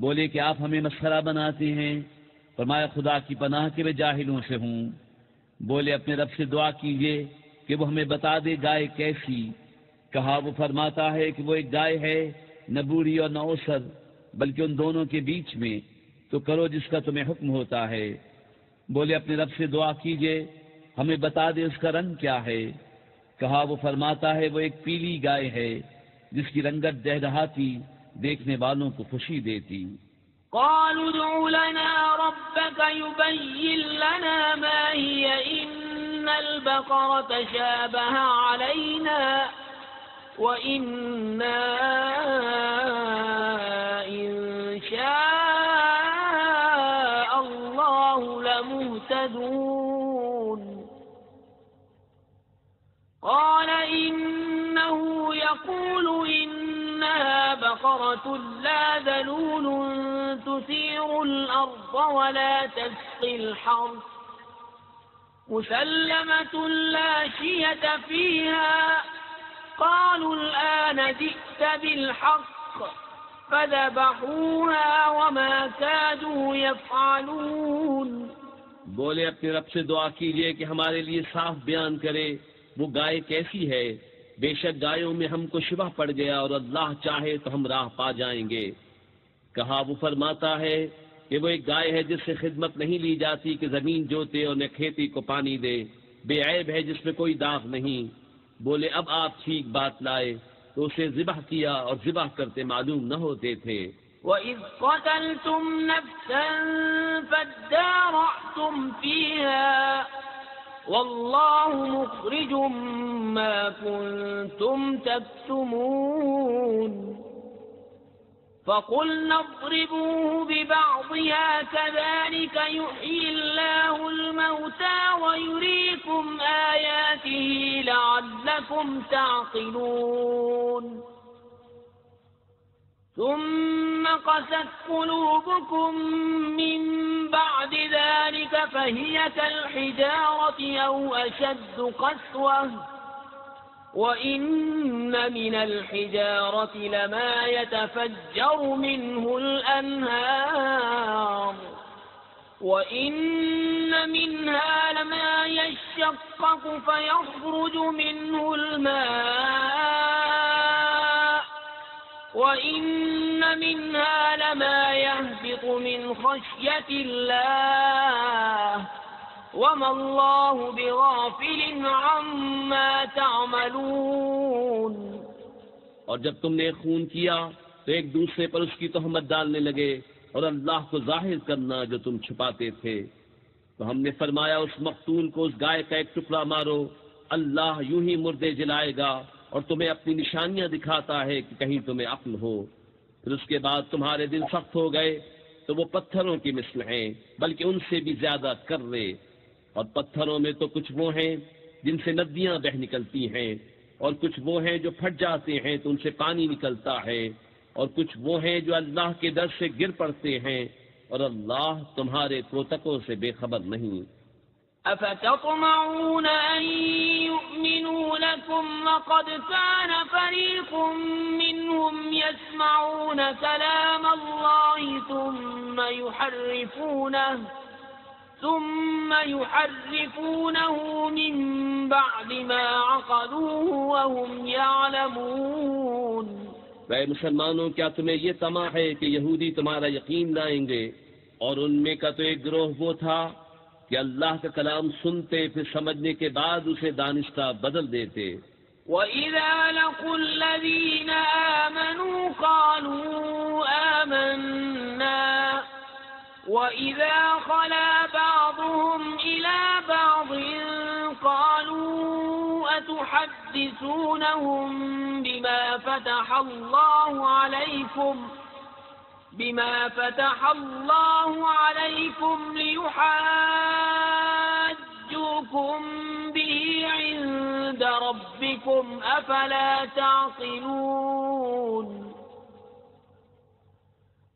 بولے کہ آپ ہمیں مسخرہ بناتے ہیں. فرمایا خدا کی پناہ کہ میں جاہلوں سے ہوں. بولے اپنے رب سے دعا کیجئے کہ وہ ہمیں بتا دے گائے کیسی. کہا وہ فرماتا ہے کہ وہ ایک گائے ہے نہ بوڑھی اور نہ اوسر بلکہ ان دونوں کے بیچ میں، تو کرو جس کا تمہیں حکم ہوتا ہے. بولے اپنے رب سے دعا کیجئے ہمیں بتا دے اس کا رنگ کیا ہے. کہا وہ فرماتا ہے وہ ایک پیلی گائے ہے جس کی رنگت دہدہاتی دیکھنے والوں کو خوشی دیتی.
قالوا ادع لنا ربك يبين لنا ما هي إن البقرة شابه علينا وإنا إن شاء الله لمهتدون. قال إنه يقول إنها بقرة لا ذلول تثير الأرض ولا تسقي الحرث مسلمة لا شية فيها. قالوا الآن جئت بالحق فذبحوها وما كادوا يفعلون.
بولے اپنے رب سے دعا کیجئے کہ ہمارے لیے صاف بیان کرے وہ گائے کیسی ہے. بے شک گایوں میں ہم کو شبہ پڑ گیا اور اللہ چاہے تو ہم راہ پا جائیں گے. کہا وہ فرماتا ہے کہ وہ ایک گائے ہے جس سے خدمت نہیں لی جاتی کہ زمین جوتے اور نہ کھیتی کو پانی دے، بے عیب ہے جس میں کوئی داغ نہیں. بولے اب آپ ٹھیک بات لائے تو اسے ذبح کیا اور ذبح کرتے معلوم نہ ہوتے تھے.
وَإِذْ قَتَلْتُمْ نَفْسًا فَادَّارَأْتُمْ فِيهَا وَاللَّهُ مُخْرِجٌ مَا كُنْتُمْ تَكْتُمُونَ. فَقُلْنَا اضْرِبُوهُ بِبَعْضِهَا كَذَلِكَ يُحْيِي اللَّهُ الْمَوْتَى وَيُرِيكُمْ آيَاتِهِ لَعَلَّكُمْ تَعْقِلُونَ. ثُمَّ قَسَتْ قُلُوبُكُمْ مِنْ بَعْدِ ذَلِكَ فَهِيَ كَالْحِجَارَةِ أَوْ أَشَدُّ قَسْوَةً وَإِنَّ مِنَ الْحِجَارَةِ لَمَا يَتَفَجَّرُ مِنْهُ الْأَنْهَارُ وَإِنَّ مِنْهَا لَمَا يَشَّقَّقُ فَيَخْرُجُ مِنْهُ الْمَاءُ وَإِنَّ مِنْهَا لَمَا يَهْبِطُ مِنْ خَشْيَةِ اللَّهِ وَمَا اللَّهُ بِغَافِلٍ عَمَّا تَعْمَلُونَ۔
اور جب تم نے خون کیا تو ایک دوسرے پر اس کی تہمت ڈالنے لگے اور اللہ کو ظاہر کرنا جو تم چھپاتے تھے، تو ہم نے فرمایا اس مقتول کو اس گائے کا ایک ٹکڑا مارو، اللہ یوں ہی مردے جلائے گا اور تمہیں اپنی نشانیاں دکھاتا ہے کہ کہیں تمہیں عقل ہو۔ پھر اس کے بعد تمہارے دل سخت ہو گئے تو وہ پتھروں کی مثل ہیں، بلکہ ان سے بھی زیادہ کرے، اور پتھروں میں تو کچھ وہ ہیں جن سے ندیاں بہ نکلتی ہیں، اور کچھ وہ ہیں جو پھٹ جاتے ہیں تو ان سے پانی نکلتا ہے، اور کچھ وہ ہیں جو اللہ کے ڈر سے گر پڑتے ہیں، اور اللہ تمہارے کوتکوں سے بے خبر نہیں۔
أفتطمعون أن يؤمنوا لكم وقد كان فريق منهم يسمعون كلام الله ثم يحرفونه من بعد ما عقلوه وهم يعلمون۔
اے مسلمانوں، کیا تمہیں یہ طمع ہے کہ یہودی تمہارا یقین لائیں گے؟ اور ان میں کا تو ایک گروہ وہ تھا کہ اللہ کا کلام سنتے پھر سمجھنے کے بعد اسے دانستہ بدل دیتے۔
وَإِذَا لَقُوا الَّذِينَ آمَنُوا قَالُوا آمَنَّا وَإِذَا خَلَا بَعْضُهُمْ إِلَى بَعْضٍ قَالُوا أَتُحَدِّثُونَهُم بِمَا فَتَحَ اللَّهُ عَلَيْكُمْ لِيُحَاجُّوكُم بِهِ عِندَ رَبِّكُمْ أَفَلَا تَعْقِلُونَ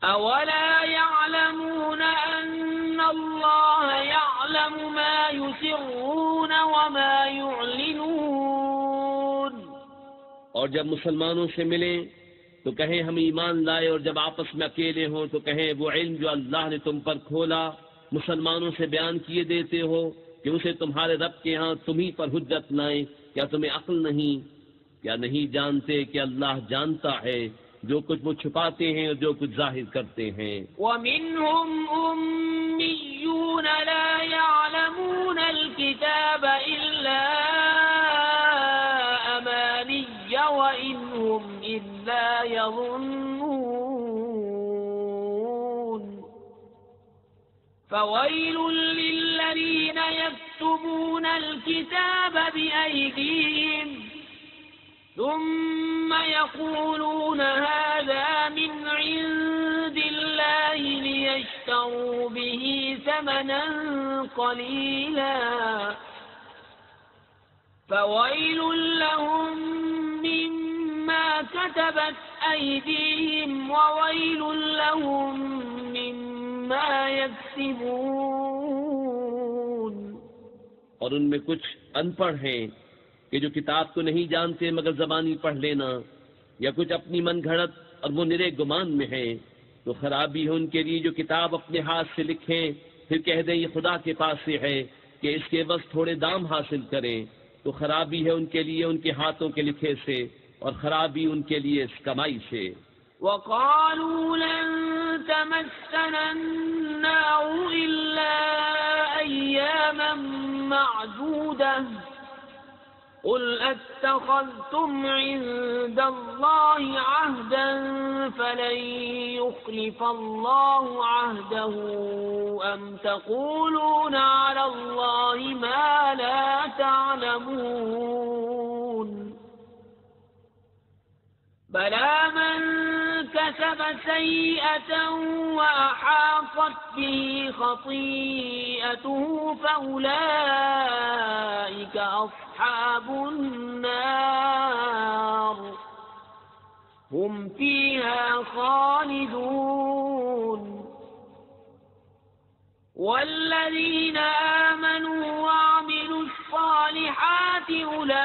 أَوَلَا يَعْلَمُونَ أَنَّ اللَّهَ يَعْلَمُ مَا يُسِرُّونَ وَمَا يُعْلِنُونَ۔
اور جب مسلمانوں سے ملیں تو کہیں ہم ایمان لائے، اور جب آپس میں اکیلے ہوں تو کہیں وہ علم جو اللہ نے تم پر کھولا مسلمانوں سے بیان کیے دیتے ہو کہ اسے تمہارے رب کے ہاں تمہیں پر حجت لائیں۔ کیا تمہیں عقل نہیں؟ کیا نہیں جانتے کہ اللہ جانتا ہے جو کچھ وہ چھپاتے ہیں اور جو کچھ ظاہر کرتے ہیں۔
وَمِنْهُمْ أُمِّيُّونَ لَا يَعْلَمُونَ الْكِتَابَ إِلَّا أَمَانِيَّ وَإِنْ هُمْ إِلَّا يَظُنُّونَ۔ فَوَيْلٌ لِّلَّذِينَ يَكْتُبُونَ الْكِتَابَ بِأَيْدِيهِمْ ثُمَّ يَقُولُونَ هَذَا مِنْ عِندِ اللَّهِ لِيَشْتَرُوا بِهِ ثَمَنًا قَلِيلًا فَوَيْلٌ لَّهُم مِّمَّا كَتَبَتْ أَيْدِيهِمْ وَوَيْلٌ لَّهُم مِّمَّا يَكْسِبُونَ۔
اور ان میں کچھ ان پڑھ ہیں کہ جو کتاب کو نہیں جانتے مگر زبانی پڑھ لینا، یا کچھ اپنی من گھڑت اور وہ نرے گمان میں ہیں، تو خرابی ہے ان کے لیے جو کتاب اپنے ہاتھ سے لکھیں پھر کہہ دیں یہ خدا کے پاس سے ہے کہ اس کے بس تھوڑے دام حاصل کریں، تو خرابی ہے ان کے لیے ان کے ہاتھوں کے لکھے سے، اور خرابی ان کے لیے اس کمائی سے۔
وَقَالُوا لَن تَمَسَّنَا النَّارُ إِلَّا أَيَّامًا مَّعْدُودَةً قُلْ أَتَّخَذْتُمْ عِندَ اللَّهِ عَهْدًا فَلَن يُخْلِفَ اللَّهُ عَهْدَهُ أَمْ تَقُولُونَ عَلَى اللَّهِ مَا لَا تَعْلَمُونَ بَلَى مَن كَسَبَ سَيِّئَةً وَأَحَاطَتْ بِهِ خَطِيئَتُهُ فَأُولَئِكَ أَصْحَابُ النَّارِ هُمْ فِيهَا خَالِدُونَ۔ وَالَّذِينَ آمَنُوا وَعَمِلُوا الصَّالِحَاتِ أُولَئِكَ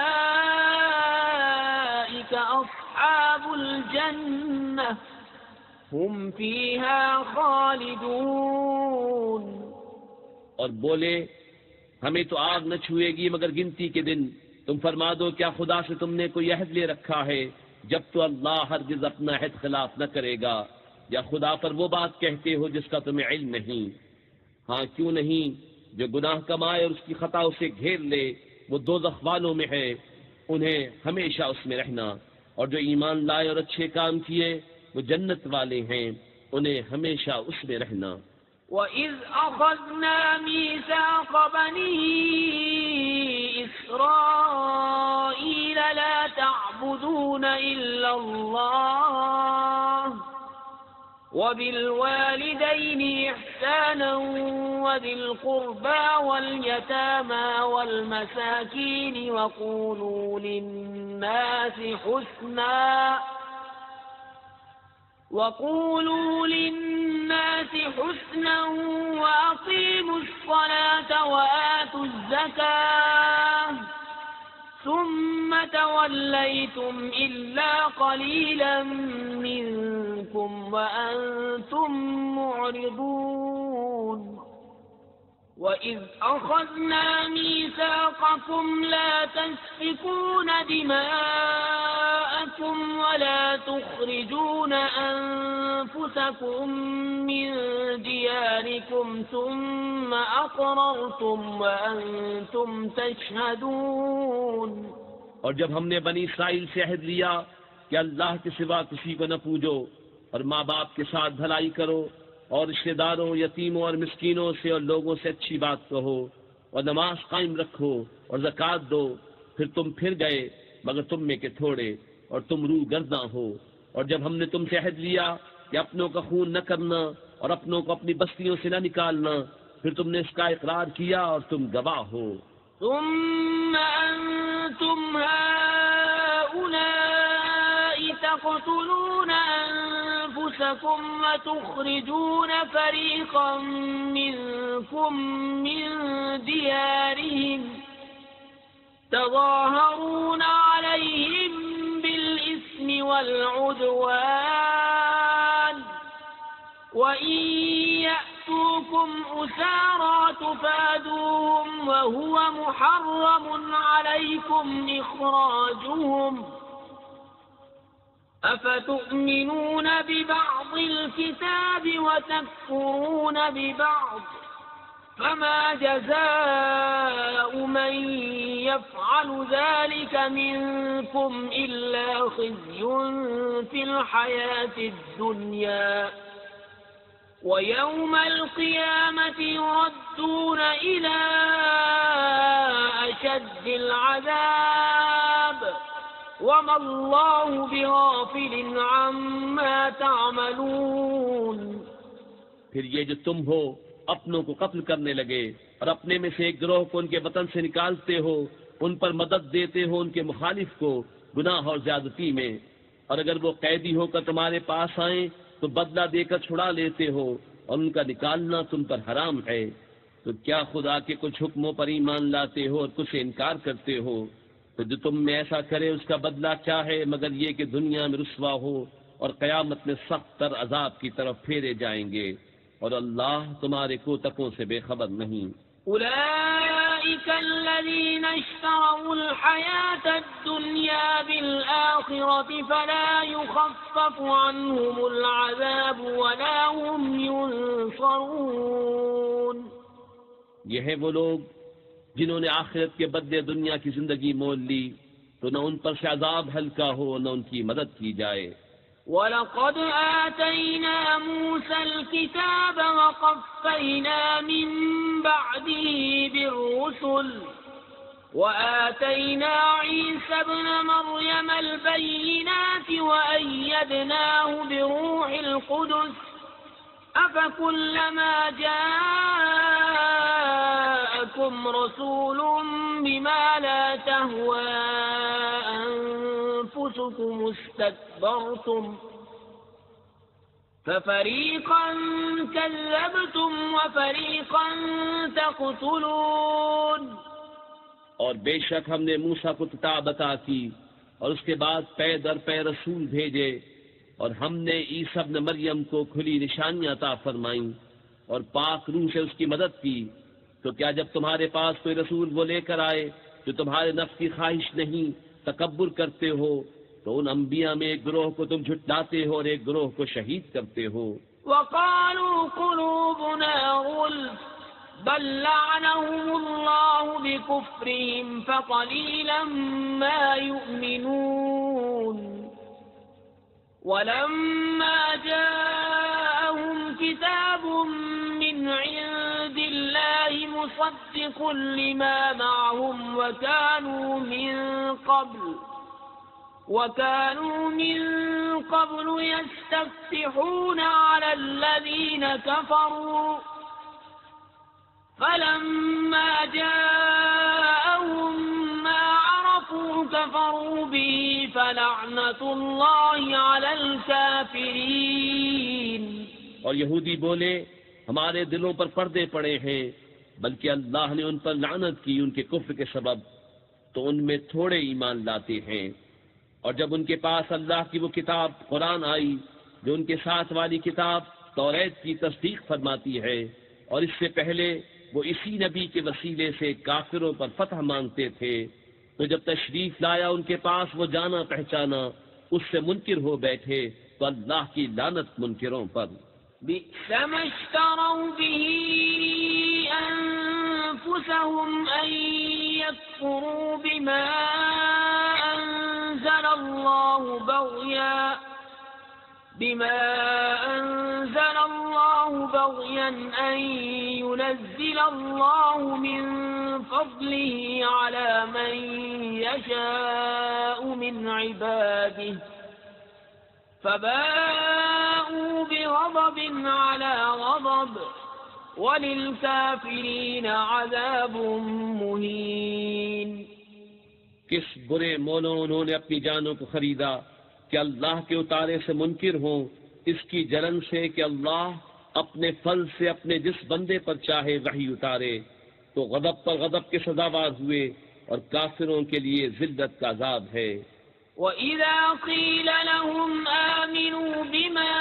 أَصْحَابُ الْجَنَّةِ هُمْ فِيهَا خَالِدُونَ۔
اور بولے ہمیں تو آگ نہ چھوئے گی مگر گنتی کے دن، تم فرما دو کیا خدا سے تم نے کوئی عہد لے رکھا ہے؟ جب تو اللہ ہرگز اپنا عہد خلاف نہ کرے گا یا خدا پر وہ بات کہتے ہو جس کا تمہیں علم نہیں. ہاں کیوں نہیں، جو گناہ کمائے اور اس کی خطا اسے گھیر لے وہ دوزخ والوں میں ہے، انہیں ہمیشہ اس میں رہنا. اور جو ایمان لائے اور اچھے کام کیے وہ جنت والے ہیں، انہیں ہمیشہ اس میں رہنا.
وَإِذْ أَخَذْنَا مِيثَاقَ بَنِي إِسْرَائِيلَ لَا تَعْبُدُونَ إِلَّا اللَّهَ وَبِالْوَالِدَيْنِ إِحْسَانًا وَذِي الْقُرْبَى وَالْيَتَامَى وَالْمَسَاكِينِ وَقُولُوا لِلنَّاسِ حُسْنًا وَأَقِيمُوا الصَّلَاةَ وَآتُوا الزَّكَاةَ ثُمَّ تَوَلَّيْتُمْ إِلَّا قَلِيلًا مِّنكُمْ وَأَنتُم مُّعْرِضُونَ. وَإِذْ أَخَذْنَا مِيثَاقَكُمْ لَا تَسْفِكُونَ دِمَاءَكُمْ وَلَا تُخْرِجُونَ أَنفُسَكُم مِّن دِيَارِكُمْ ثُمَّ أَقْرَرْتُمْ وَأَنتُمْ تَشْهَدُونَ.
اور جب ہم نے بنی اسرائیل سے عہد لیا کہ اللہ کے سوا کسی کو نہ پوجو اور ماں باپ کے ساتھ بھلائی کرو اور رشتہ داروں، یتیموں اور مسکینوں سے اور لوگوں سے اچھی بات کہو اور نماز قائم رکھو اور زکوٰۃ دو، پھر تم پھر گئے مگر تم میں کے تھوڑے اور تم روح گرداں ہو. اور جب ہم نے تم سے عہد لیا کہ اپنوں کا خون نہ کرنا اور اپنوں کو اپنی بستیوں سے نہ نکالنا، پھر تم نے اس کا اقرار کیا اور تم گواہ ہو.
ثم أنتم هؤلاء تقتلون أنفسكم وتخرجون فريقا منكم من ديارهم تظاهرون عليهم بالإثم والعدوان وإن يأتوكم أسارى تفادوهم وهو محرم عليكم إخراجهم أفتؤمنون ببعض الكتاب وتكفرون ببعض فما جزاء من يفعل ذلك منكم إلا خزي في الحياة الدنيا ويوم القيامة يردون إلى أشد العذاب وما الله بغافل عما تعملون.
پھر یہ جو تم ہو اپنوں کو قتل کرنے لگے اور اپنے میں سے ایک گروہ کو ان کے وطن سے نکالتے ہو، ان پر مدد دیتے ہو ان کے مخالف کو گناہ اور زیادتی میں، اور اگر وہ قیدی ہو کر تمہارے پاس آئیں تو بدلہ دے کر چھڑا لیتے ہو اور ان کا نکالنا تم پر حرام ہے. تو کیا خدا کے کچھ حکموں پر ایمان لاتے ہو اور کچھ سے انکار کرتے ہو؟ تو جو تم میں ایسا کرے اس کا بدلہ کیا ہے مگر یہ کہ دنیا میں رسوا ہو اور قیامت میں سخت تر عذاب کی طرف پھیرے جائیں گے، اور اللہ تمہارے کوتکوں سے بے خبر نہیں.
أولئك الذين اشتروا الحياة الدنيا بالآخرة فلا يخفف عنهم العذاب ولا هم ينصرون.
یہ ہیں وہ لوگ جنہوں نے آخرت کے بدلے دنیا کی زندگی مول لی، تو نہ ان پر سے عذاب ہلکا ہو نہ ان کی مدد کی جائے.
وَلَقَدْ آتَيْنَا مُوسَى الْكِتَابَ وَقَفَّيْنَا مِن بَعْدِهِ بِالرُّسُلِ وَآتَيْنَا عِيسَى ابْنَ مَرْيَمَ الْبَيِّنَاتِ وَأَيَّدْنَاهُ بِرُوحِ الْقُدُسِ أَفَكُلَّمَا جَاءَكُمْ رَسُولٌ بِمَا لَا تَهْوَىٰ أَنفُسُكُمُ اسْتَكْبَرْتُمْ فَفَرِيقًا كَذَّبْتُمْ وَفَرِيقًا تَقْتُلُونَ.
اور بے شک ہم نے موسیٰ کو کتاب عطا کی اور اس کے بعد پے در پے رسول بھیجے، اور ہم نے عیسیٰ ابن مریم کو کھلی نشانیاں عطا فرمائیں اور پاک روح سے اس کی مدد کی. تو کیا جب تمہارے پاس کوئی رسول وہ لے کر آئے جو تمہارے نفس کی خواہش نہیں تکبر کرتے ہو تو ان انبیاء میں ایک گروہ کو تم جھٹلاتے ہو اور ایک گروہ کو شہید کرتے ہو۔
وقالوا قلوبنا غلف بل لعنهم الله بكفرهم فقليلا ما يؤمنون ولما جاءهم كتاب من عند الله مصدق لما معهم وكانوا من قبل يستفتحون على الذين كفروا فلما جاءهم ما عرفوا كفروا به فلعنة الله على الكافرين۔
اور یہودی بولے ہمارے دلوں پر پردے پڑے ہیں، بلکہ اللہ نے ان پر لعنت کی ان کے کفر کے سبب، تو ان میں تھوڑے ایمان لاتے ہیں۔ اور جب ان کے پاس اللہ کی وہ کتاب قرآن آئی جو ان کے ساتھ والی کتاب توریت کی تصدیق فرماتی ہے، اور اس سے پہلے وہ اسی نبی کے وسیلے سے کافروں پر فتح مانگتے تھے، تو جب تشریف لایا ان کے پاس وہ جانا پہچانا، اس سے منکر ہو بیٹھے، تو اللہ کی لعنت منکروں پر۔
بئس ما اشتروا به أنفسهم أن يكفروا بما أنزل الله بغيا أن ينزل الله من فضله على من يشاء من عباده فباءوا بغضب على غضب وَلِلْكَافِرِينَ عَذَابٌ مُهِينٌ۔
کس برے مولوں انہوں نے اپنی جانوں کو خریدا کہ اللہ کے اتارے سے منکر ہوں، اس کی جلن سے کہ اللہ اپنے فضل سے اپنے جس بندے پر چاہے وحی اتارے، تو غضب پر غضب کے سزاوار ہوئے، اور کافروں کے لیے ذلت کا عذاب ہے۔
وَإِذَا قِيلَ لَهُمْ آمِنُوا بِمَا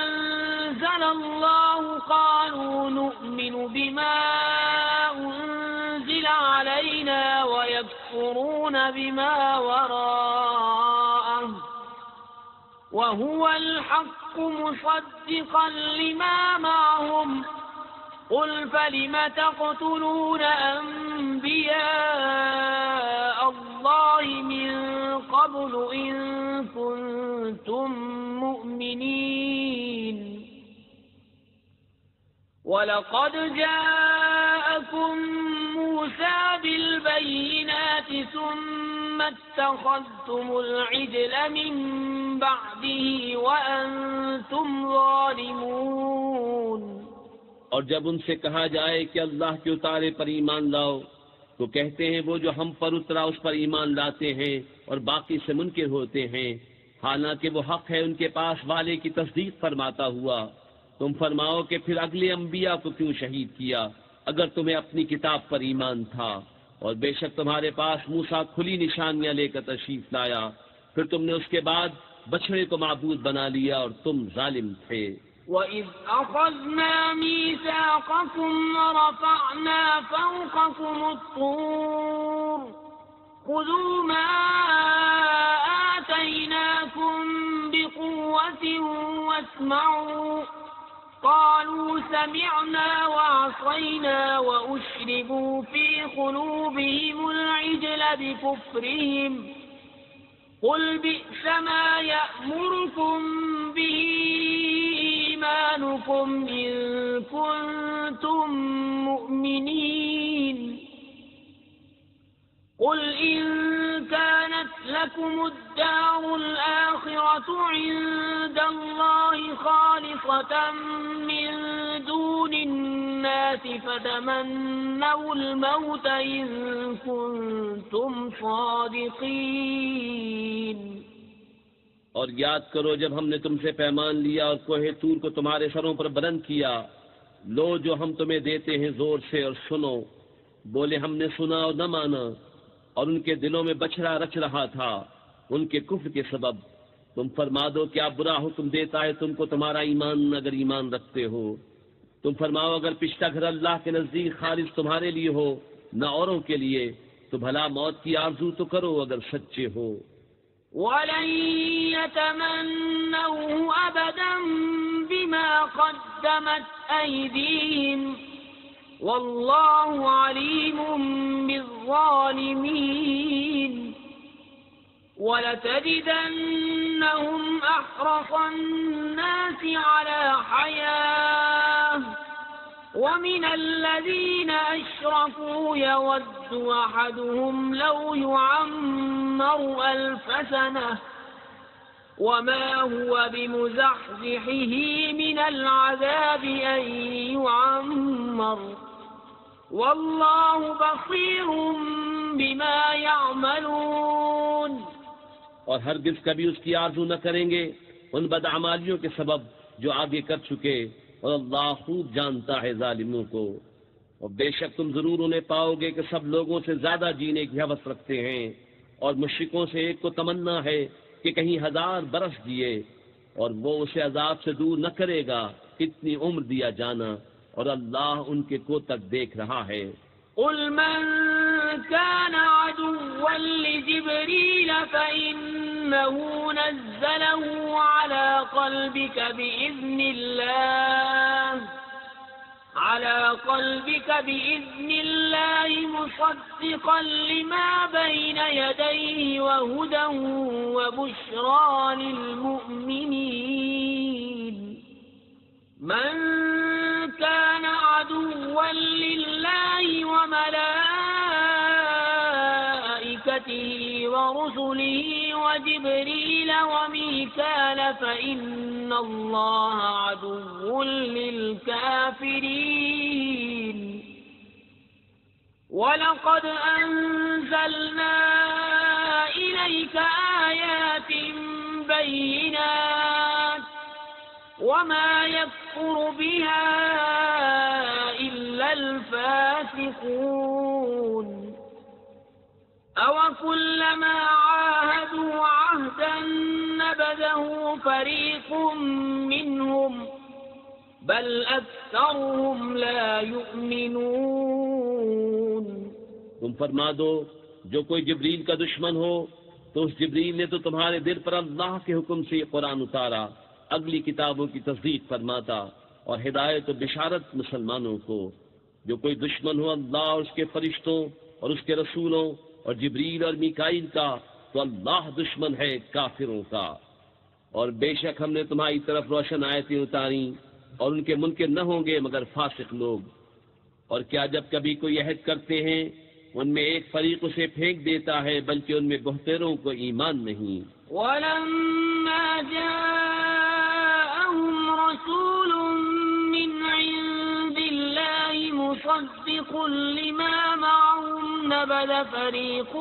أَنزَلَ اللَّهُ قَالُوا نُؤْمِنُ بِمَا أُنزِلَ عَلَيْنَا وَيَكْفُرُونَ بِمَا وَرَاءَهُ وَهُوَ الْحَقُّ مُصَدِّقًا لِمَا مَعَهُمْ قُلْ فَلِمَ تَقْتُلُونَ أَنبِيَاءَ اللَّهِ مِن قَبْلُ إِن كُنتُم مُّؤْمِنِينَ وَلَقَدْ جَاءَكُم مُّوسَىٰ بِالْبَيِّنَاتِ ثُمَّ اتَّخَذْتُمُ الْعِجْلَ مِن بَعْدِهِ وَأَنتُمْ ظَالِمُونَ۔
اور جب ان سے کہا جائے کہ اللہ کے اتارے پر ایمان لاؤ، تو کہتے ہیں وہ جو ہم پر اترا اس پر ایمان لاتے ہیں اور باقی سے منکر ہوتے ہیں، حالانکہ وہ حق ہے ان کے پاس والے کی تصدیق فرماتا ہوا۔ تم فرماؤ کہ پھر اگلے انبیاء کو کیوں شہید کیا اگر تمہیں اپنی کتاب پر ایمان تھا، اور بے شک تمہارے پاس موسیٰ کھلی نشانیاں لے کر تشریف لایا، پھر تم نے اس کے بعد بچھڑے کو معبود بنا لیا اور تم ظالم تھے۔
وَإِذْ أَخَذْنَا مِيثَاقَكُمْ وَرَفَعْنَا فَوْقَكُمُ الطُّورَ خُذُوا مَا آتَيْنَاكُمْ بِقُوَّةٍ وَاسْمَعُوا قَالُوا سَمِعْنَا وَعَصَيْنَا وَأُشْرِبُوا فِي قُلُوبِهِمُ الْعِجْلَ بِكُفْرِهِمْ قُلْ بِئْسَ مَا يَأْمُرُكُمْ بِهِ إِيمَانُكُمْ إِن كُنتُم مُّؤْمِنِينَ قُلْ إِن كَانَتْ لَكُمُ الدَّارُ الْآخِرَةُ عِندَ اللَّهِ خَالِصَةً مِّن دُونِ النَّاسِ فَتَمَنَّوُا الْمَوْتَ إِن كُنتُمْ صَادِقِينَ۔
اور یاد کرو جب ہم نے تم سے پیمان لیا اور کوہ طور کو تمہارے سروں پر بلند کیا، لو جو ہم تمہیں دیتے ہیں زور سے اور سنو۔ بولے ہم نے سنا اور نہ مانا، اور ان کے دلوں میں بچھڑا رچ رہا تھا ان کے کفر کے سبب۔ تم فرما دو کیا برا حکم دیتا ہے تم کو تمہارا ایمان اگر ایمان رکھتے ہو؟ تم فرماؤ اگر پچھلا گھر اللہ کے نزدیک خالص تمہارے لیے ہو نہ اوروں کے لیے، تو بھلا موت کی آرزو تو کرو اگر سچے ہو۔
ولن يتمنوه أبدا بما قدمت أيديهم والله عليم بالظالمين ولتجدنهم أحرص الناس على حياة ومن الذين أشركوا يود أحدهم لو يعمر 1000 سنة وما هو بمزحزحه من العذاب أن يعمر والله بصير بما يعملون.
اور ہرگز کبھی اس کی آرزو نہ کریں گے ان بدعمالیوں کے سبب جو آگے کر چکے، اور اللہ خوب جانتا ہے ظالموں کو. اور بے شک تم ضرور انہیں پاؤ گے کہ سب لوگوں سے زیادہ جینے کی ہوس رکھتے ہیں، اور مشرکوں سے ایک کو تمنا ہے کہ کہیں 1000 برس جیے، اور وہ اسے عذاب سے دور نہ کرے گا اتنی عمر دیا جانا، اور اللہ ان کے کو تک دیکھ رہا ہے.
قل من كان عدوا لجبريل فإنه نزله على قلبك بإذن الله مصدقا لما بين يديه وهدى وبشرى للمؤمنين. من كان عدوا لله وملائكته ورسله وجبريل وميكال فإن الله عدو للكافرين. ولقد أنزلنا إليك آيات بينات وما يكفر بها إلا الفاسقون. أوكلما عاهدوا عهدا نبذه فريق منهم بل أكثرهم لا يؤمنون.
تم فرما دو جو کوئی جبریل کا دشمن ہو تو اس جبریل نے تو تمہارے دل پر اللہ کے حکم سے یہ قرآن اتارا اگلی کتابوں کی تصدیق فرماتا اور ہدایت و بشارت مسلمانوں کو. جو کوئی دشمن ہو اللہ اور اس کے فرشتوں اور اس کے رسولوں اور جبریل اور میکائیل کا تو اللہ دشمن ہے کافروں کا. اور بے شک ہم نے تمہاری طرف روشن آیتیں اتاری اور ان کے منکر نہ ہوں گے مگر فاسق لوگ. اور کیا جب کبھی کوئی عہد کرتے ہیں ان میں ایک فریق اسے پھینک دیتا ہے بلکہ ان میں بہتروں کو ایمان نہیں.
وَلَمَّا جَاءَهُمْ رَسُولٌ مِّنْ عِندِ اللَّهِ مُصَدِّقٌ لِّمَا مَعَهُمْ نَبَذَ فَرِيقٌ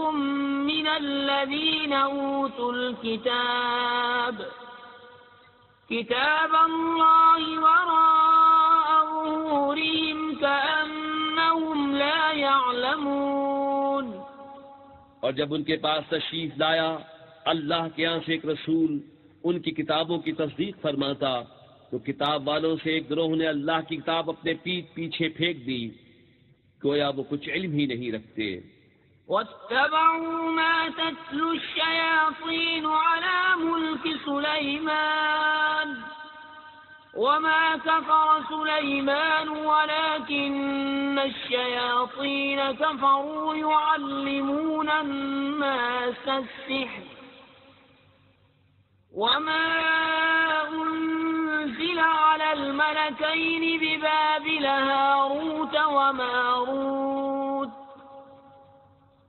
مِّنَ الَّذِينَ أُوتُوا الْكِتَابَ كِتَابَ اللَّهِ وَرَاءَ ظُهُورِهِمْ كَأَنَّهُمْ لَا يَعْلَمُونَ.
اور جب ان کے پاس تشریف لایا اللہ کے یہاں سے ایک رسول ان کی کتابوں کی تصدیق فرماتا تو کتاب والوں سے ایک گروہ نے اللہ کی کتاب اپنے پیٹھ پیچھے پھینک دی گویا وہ کچھ علم ہی نہیں رکھتے.
وَاتَّبَعُوا مَا تَتْلُو الشَّيَاطِينُ عَلَى مُلْكِ سُلَيْمَانَ وَمَا كَفَرَ سُلَيْمَانُ وَلَكِنَّ الشَّيَاطِينَ كَفَرُوا يُعَلِّمُونَ النَّاسَ السِّحْرَ وَمَا أُنزِلَ عَلَى الْمَلَكَيْنِ بِبَابِلَ هَارُوتَ وَمَارُوتَ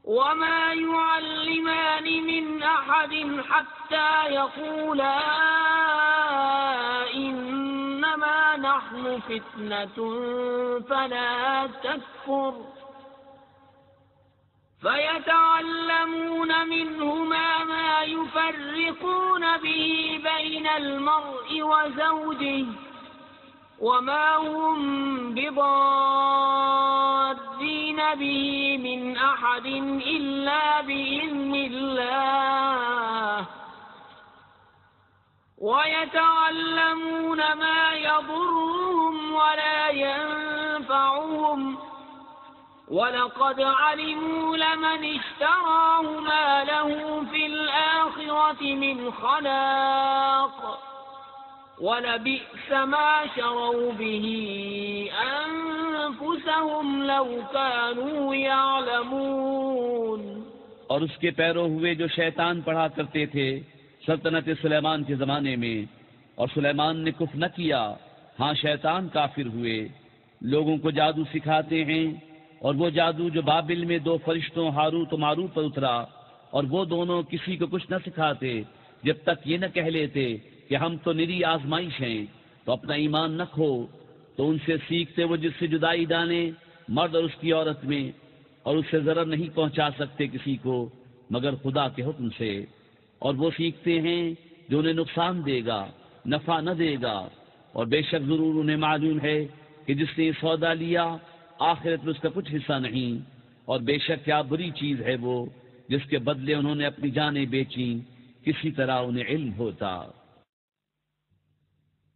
وَمَا يُعَلِّمَانِ مِنْ أَحَدٍ حَتَّى يَقُولَا إِنَّمَا نَحْنُ فِتْنَةٌ فَلَا تَكْفُرْ فَيَتَعَلَّمُونَ مِنْهُمَا مَا يُفَرِّقُونَ بِهِ بَيْنَ الْمَرْءِ وَزَوْجِهِ وَمَا هُمْ بِضَارِّينَ بِهِ مِنْ أَحَدٍ إِلَّا بِإِذْنِ اللَّهِ وَيَتَعَلَّمُونَ مَا يَضُرُّهُمْ وَلَا يَنفَعُهُمْ وَلَقَدْ عَلِمُوا لَمَنِ اشْتَرَاهُ مَا لَهُ فِي الْآخِرَةِ مِنْ خَلَاقٍ وَلَبِئْسَ مَا شَرَوْا بِهِ أَنفُسَهُمْ لَوْ كَانُوا يَعْلَمُونَ۔
اور اس کے پیرو ہوئے جو شیطان پڑھا کرتے تھے سلطنت سلیمان کے زمانے میں، اور سلیمان نے کفر نہ کیا، ہاں شیطان کافر ہوئے، لوگوں کو جادو سکھاتے ہیں، اور وہ جادو جو بابل میں 2 فرشتوں ہاروت و ماروت پر اترا، اور وہ دونوں کسی کو کچھ نہ سکھاتے جب تک یہ نہ کہہ لیتے کہ ہم تو نری آزمائش ہیں، تو اپنا ایمان نہ کھو۔ تو ان سے سیکھتے وہ جس سے جدائی ڈالے مرد اور اس کی عورت میں، اور اس سے ضرر نہیں پہنچا سکتے کسی کو مگر خدا کے حکم سے، اور وہ سیکھتے ہیں جو انہیں نقصان دے گا نفع نہ دے گا، اور بے شک ضرور انہیں معلوم ہے کہ جس نے سودا لیا آخرت میں اس کا کچھ حصہ نہیں، اور بے شک کیا بری چیز ہے وہ جس کے بدلے انہوں نے اپنی جانیں بیچیں، کسی طرح انہیں علم ہوتا۔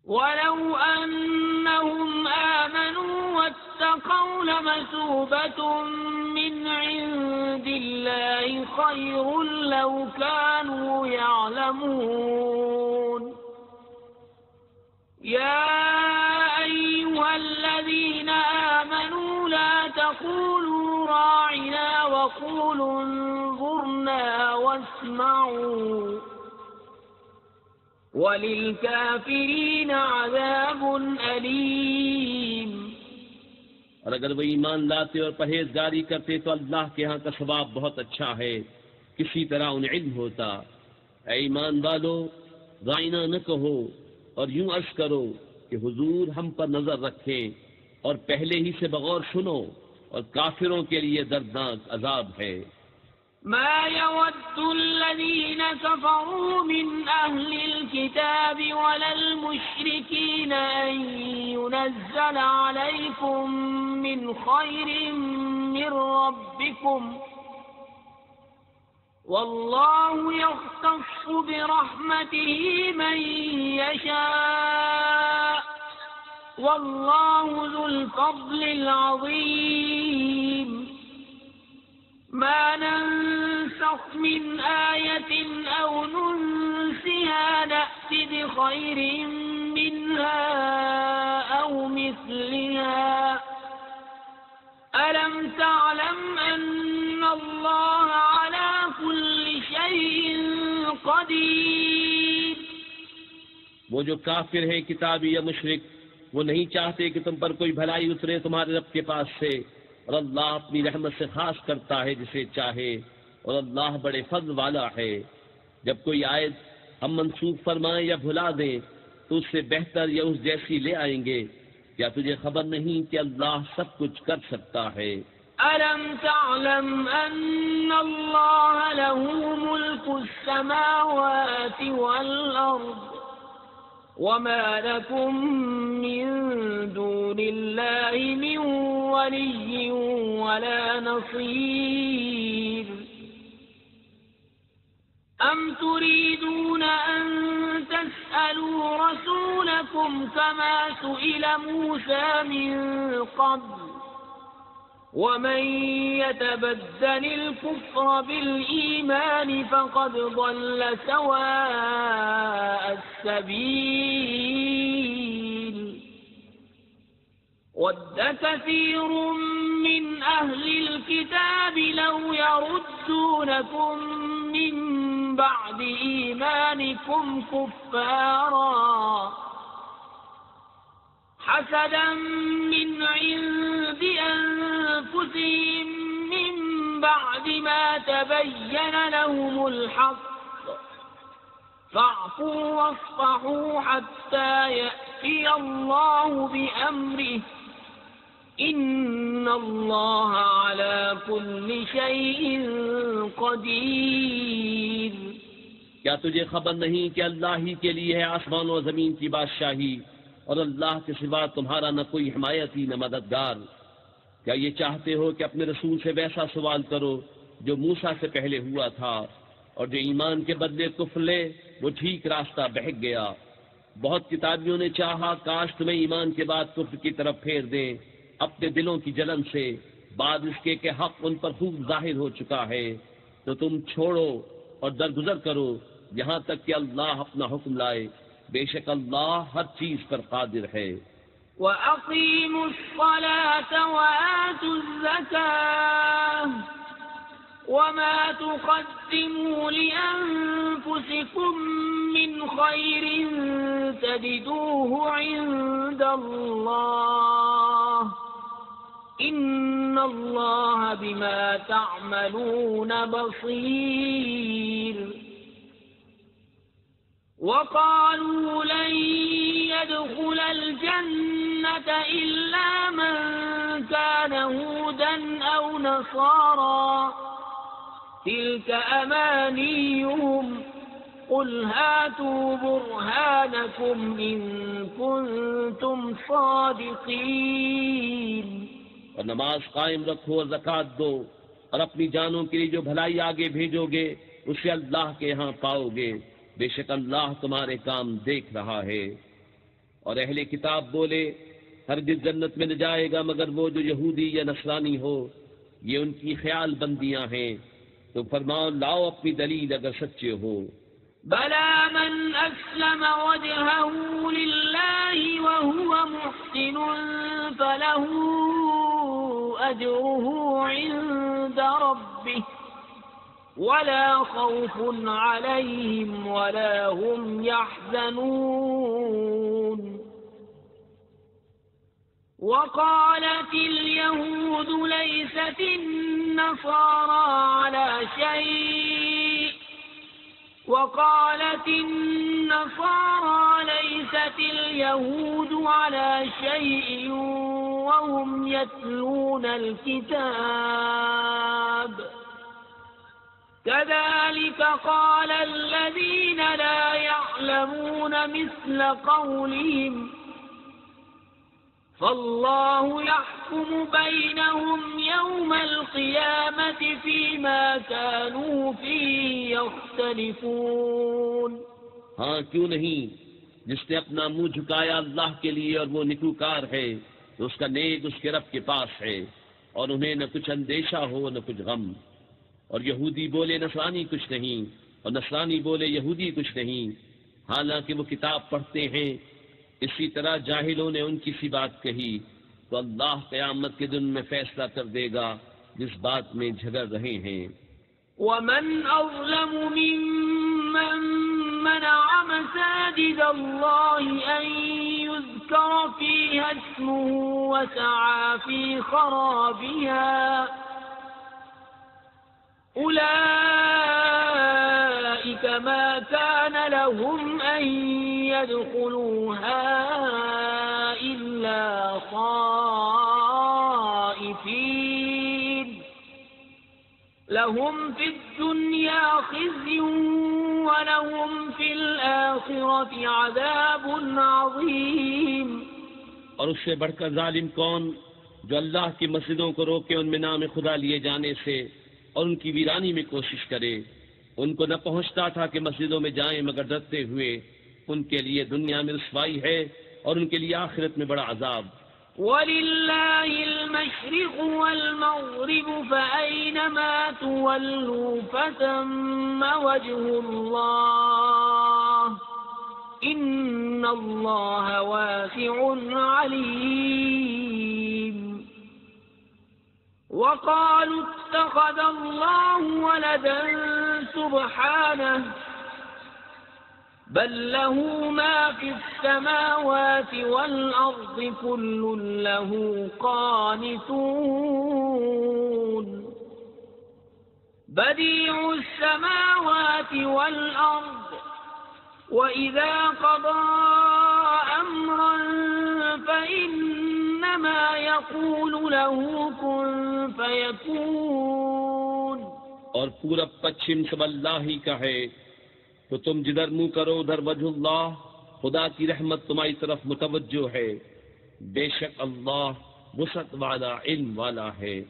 وَلَوْ أَنَّهُمْ آمَنُوا وَاتَّقَوْا لَمَثُوبَةٌ مِّنْ عِندِ اللَّهِ خَيْرٌ لَّوْ كَانُوا يَعْلَمُونَ۔ يَا أَيُّهَا الَّذِينَ آمَنُوا لَا تَقُولُوا رَاعِنَا وَقُولُوا انظُرْنَا وَاسْمَعُوا وَلِلْكَافِرِينَ عَذَابٌ أَلِيمٌ۔
اور اگر وہ ایمان لاتے اور پرہیزگاری کرتے تو اللہ کے ہاں کا ثواب بہت اچھا ہے، کسی طرح انہیں علم ہوتا۔ اے ایمان والو، رائنا نہ کہو اور یوں عرض کرو کہ حضور ہم پر نظر رکھیں، اور پہلے ہی سے بغور سنو، اور کافروں کے لیے دردناک عذاب ہے۔
ما يود الذين كفروا من أهل الكتاب ولا المشركين أن ينزل عليكم من خير من ربكم والله يختص برحمته من يشاء والله ذو الفضل العظيم۔ ما ننسخ من آية أو ننسها نأت بخير منها أو مثلها ألم تعلم أن الله على كل شيء قدير۔
وہ جو کافر ہیں کتابی یا مشرک، وہ نہیں چاہتے کہ تم پر کوئی بھلائی اترے تمہارے رب کے پاس سے، اور اللہ اپنی رحمت سے خاص کرتا ہے جسے چاہے، اور اللہ بڑے فضل والا ہے۔ جب کوئی آیت ہم منسوخ فرمائیں یا بھلا دیں تو اس سے بہتر یا اس جیسی لے آئیں گے۔ کیا تجھے خبر نہیں کہ اللہ سب کچھ کر سکتا ہے؟
أَلَمْ تَعْلَمْ أَنَّ اللَّهَ لَهُ مُلْكُ السَّمَاوَاتِ وَالْأَرْضِ وَمَا لَكُم مِّن دُونِ اللَّهِ مِن وَلِيٍّ وَلَا نَصِيرٍ۔ أَمْ تُرِيدُونَ أَن تَسْأَلُوا رَسُولَكُمْ كَمَا سُئِلَ مُوسَى مِن قَبْلُ وَمَن يَتَبَدَّلِ الْكُفْرَ بِالْإِيمَانِ فَقَدْ ضَلَّ سَوَاءَ السَّبِيلِ۔ وَدَّ كَثِيرٌ مِّنْ أَهْلِ الْكِتَابِ لَوْ يَرُدُّونَكُم مِّن بَعْدِ إِيمَانِكُمْ كُفَّارًا حَسَدًا مِّنْ عِندِ أَنفُسِهِم مِّن بَعْدِ مَا تَبَيَّنَ لَهُمُ الْحَقُّ فَاعْفُوا وَاصْفَحُوا حَتَّى يَأْتِيَ اللَّهُ بِأَمْرِهِ إِنَّ اللَّهَ عَلَى كُلِّ شَيْءٍ قَدِيرٌ۔
کیا تجھے خبر نہیں کہ اللہ ہی کے لیے ہے آسمان و زمین کی بادشاہی، اور اللہ کے سوا تمہارا نہ کوئی حمایتی نہ مددگار؟ کیا یہ چاہتے ہو کہ اپنے رسول سے ویسا سوال کرو جو موسیٰ سے پہلے ہوا تھا، اور جو ایمان کے بدلے کفر لے وہ ٹھیک راستہ بہک گیا۔ بہت کتابیوں نے چاہا کاش تمہیں ایمان کے بعد کفر کی طرف پھیر دیں، اپنے دلوں کی جلن سے بعد اس کے کہ حق ان پر خوب ظاہر ہو چکا ہے، تو تم چھوڑو اور درگزر کرو یہاں تک کہ اللہ اپنا حکم لائے، بے شک اللہ ہر چیز پر قادر ہے۔
وَأَقِيمُوا الصَّلَاةَ وَآتُوا الزَّكَاةَ وَمَا تُقَدِّمُوا لِأَنفُسِكُم مِّنْ خَيْرٍ تَجِدُوهُ عِندَ اللَّهِ إِنَّ اللَّهَ بِمَا تَعْمَلُونَ بَصِيرٌ۔ وَقَالُوا لَن يَدْخُلَ الْجَنَّةَ إِلَّا مَن كَانَ هُودًا أَوْ نَصَارَىٰ تِلْكَ أَمَانِيُّهُمْ قُلْ هَاتُوا بُرْهَانَكُمْ إِن كُنتُمْ صَادِقِينَ۔
اور نماز قائم رکھو اور زکوٰۃ دو، اور اپنی جانوں کے لیے جو بھلائی آگے بھیجو گے اسے اللہ کے ہاں پاؤ گے، بے شک اللہ تمہارے کام دیکھ رہا ہے۔ اور اہل کتاب بولے ہرگز جنت میں نہ جائے گا مگر وہ جو یہودی یا نصرانی ہو، یہ ان کی خیال بندیاں ہیں، تو فرماؤ لاؤ اپنی دلیل اگر سچے ہو۔
بَلَىٰ مَنْ أَسْلَمَ وَجْهَهُ لِلَّهِ وَهُوَ مُحْسِنٌ فَلَهُ أَجْرُهُ عِندَ رَبِّهِ وَلَا خَوْفٌ عَلَيْهِمْ وَلَا هُمْ يَحْزَنُونَ۔ وَقَالَتِ الْيَهُودُ لَيْسَتِ النَّصَارَىٰ عَلَىٰ شَيْءٍ وَقَالَتِ النَّصَارَىٰ لَيْسَتِ الْيَهُودُ عَلَىٰ شَيْءٍ وَهُمْ يَتْلُونَ الْكِتَابَ كَذَلِكَ قَالَ الَّذِينَ لَا يَعْلَمُونَ مِثْلَ قَوْلِهِمْ فَاللَّهُ يَحْكُمُ بَيْنَهُمْ يَوْمَ الْقِيَامَةِ فِيمَا كَانُوا فِيهِ يَخْتَلِفُونَ۔
ہاں کیوں نہیں، جس نے اپنا منہ جھکایا اللہ کے لیے اور وہ نیکوکار ہے تو اس کا نیک اس کے رب کے پاس ہے، اور انہیں نہ کچھ اندیشہ ہو نہ کچھ غم۔ اور یہودی بولے نصرانی کچھ نہیں، اور نصرانی بولے یہودی کچھ نہیں، حالانکہ وہ کتاب پڑھتے ہیں۔ اسی طرح جاہلوں نے ان کی سی بات کہی، تو اللہ قیامت کے دن میں فیصلہ کر دے گا جس بات میں جھگڑ رہے ہیں۔
وَمَنْ أَظْلَمُ مِمَّن مَّنَعَ مَسَاجِدَ اللَّهِ أَن يُذْكَرَ فِيهَا اسْمُهُ وَسَعَىٰ فِي خَرَابِهَا أُولَٰئِكَ مَا كَانَ لَهُمْ أَن يَدْخُلُوهَا إِلَّا خَائِفِينَ لَهُمْ فِي الدُّنْيَا خِزْيٌ وَلَهُمْ فِي الْآخِرَةِ عَذَابٌ عَظِيمٌ۔
اور اس سے بڑھ کر ظالم کون جو اللہ کی مسجدوں کو روکے ان میں نام خدا لیے جانے سے اور ان کی ویرانی میں کوشش کرے۔ ان کو نہ پہنچتا تھا کہ مسجدوں میں جائیں مگر ڈرتے ہوئے، ان کے لیے دنیا میں رسوائی ہے اور ان کے لیے آخرت میں بڑا عذاب۔
وَلِلَّهِ الْمَشْرِقُ وَالْمَغْرِبُ فَأَيْنَمَا تُوَلُّوا فَثَمَّ وَجْهُ اللَّهِ إِنَّ اللَّهَ وَاسِعٌ عَلِيمٌ۔ وَقَالُوا اتَّخَذَ اللَّهُ وَلَدًا سُبْحَانَهُ بَل لَّهُ مَا فِي السَّمَاوَاتِ وَالْأَرْضِ كُلٌّ لَّهُ قَانِتُونَ۔ بَدِيعُ السَّمَاوَاتِ وَالْأَرْضِ وَإِذَا قَضَىٰ أَمْرًا فَإِنَّمَا يَقُولُ لَهُ كُن فَيَكُونُ۔
اور پورب پچھم سب اللہ ہی کا ہے، تو تم جدھر منہ کرو ادھر وجہ اللہ، خدا کی رحمت تمہاری طرف متوجہ ہے، بے شک اللہ وسعت والا علم والا ہے۔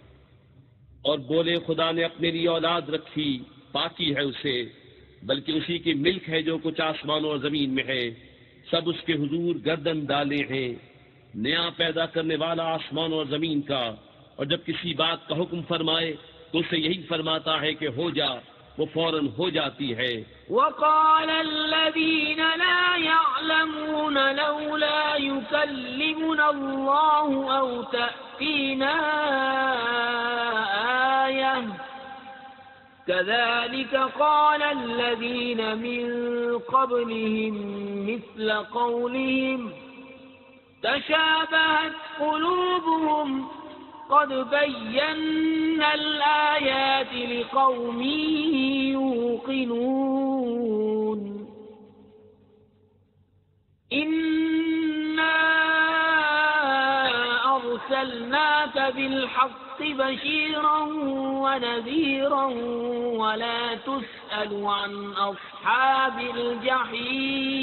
اور بولے خدا نے اپنے لیے اولاد رکھی، پاکی ہے اسے، بلکہ اسی کی ملک ہے جو کچھ آسمانوں اور زمین میں ہے، سب اس کے حضور گردن ڈالے ہیں۔ نیا پیدا کرنے والا آسمان اور زمین کا، اور جب کسی بات کا حکم فرمائے تو اسے یہی فرماتا ہے کہ ہو جا، وہ فوراً ہو جاتی ہے۔
وقال الذين لا يعلمون لولا يكلمنا الله أو تأتينا آية كذلك قال الذين من قبلهم مثل قولهم تشابهت قلوبهم قد بينا الآيات لقوم يوقنون إنا أرسلناك بالحق بشيرا ونذيرا ولا تسأل عن أصحاب الجحيم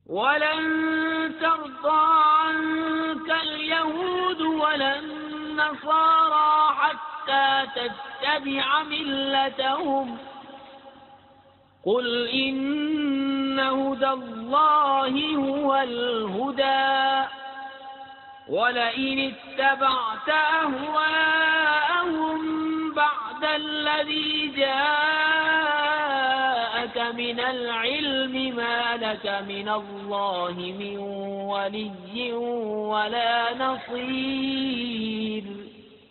ولن ترضى عنك اليهود ولا النصارى حتى تتبع ملتهم قل إن هدى الله هو الهدى ولئن اتبعت أهواءهم بعد الذي جاءك من العلم ما لك من الله من ولي ولا نصير۔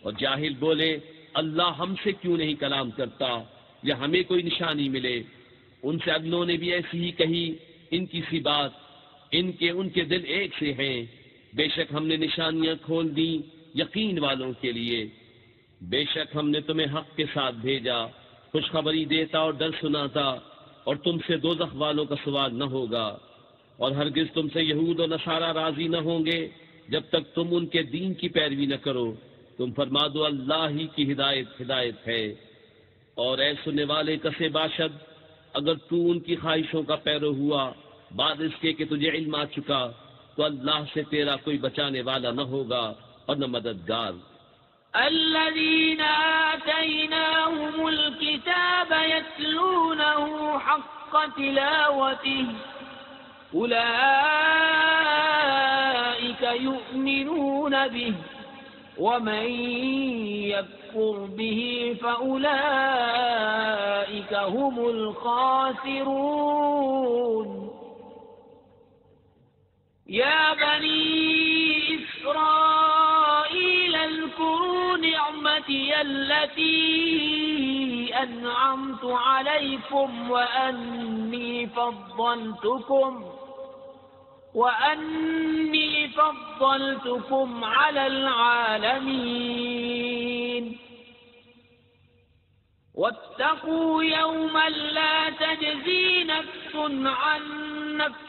اور جاہل بولے اللہ ہم سے کیوں نہیں کلام کرتا یا ہمیں کوئی نشانی ملے۔ ان سے اگلوں نے بھی ایسی ہی کہی، ان کی سی بات، ان کے دل ایک سے ہیں۔ بے شک ہم نے نشانیاں کھول دیں یقین والوں کے لیے، بے شک ہم نے تمہیں حق کے ساتھ بھیجا، خوشخبری دیتا اور ڈر سناتا، اور تم سے دوزخ والوں کا سوال نہ ہوگا، اور ہرگز تم سے یہود و نصارہ راضی نہ ہوں گے جب تک تم ان کے دین کی پیروی نہ کرو۔ تم فرما دو اللہ ہی کی ہدایت ہے۔ اور اے سننے والے کسے باشد، اگر تو ان کی خواہشوں کا پیرو ہوا بعد اس کے کہ تجھے علم آ چکا، تو اللہ سے تیرا کوئی بچانے والا نہ ہوگا اور نہ مددگار۔
الذين آتيناهم الكتاب يتلونه حق تلاوته أولئك يؤمنون به ومن يكفر به فأولئك هم الخاسرون۔ يا بني إسرائيل اذكروا نعمتي التي أنعمت عليكم وأني فضلتكم على العالمين واتقوا يوما لا تجزي نفس عن نفس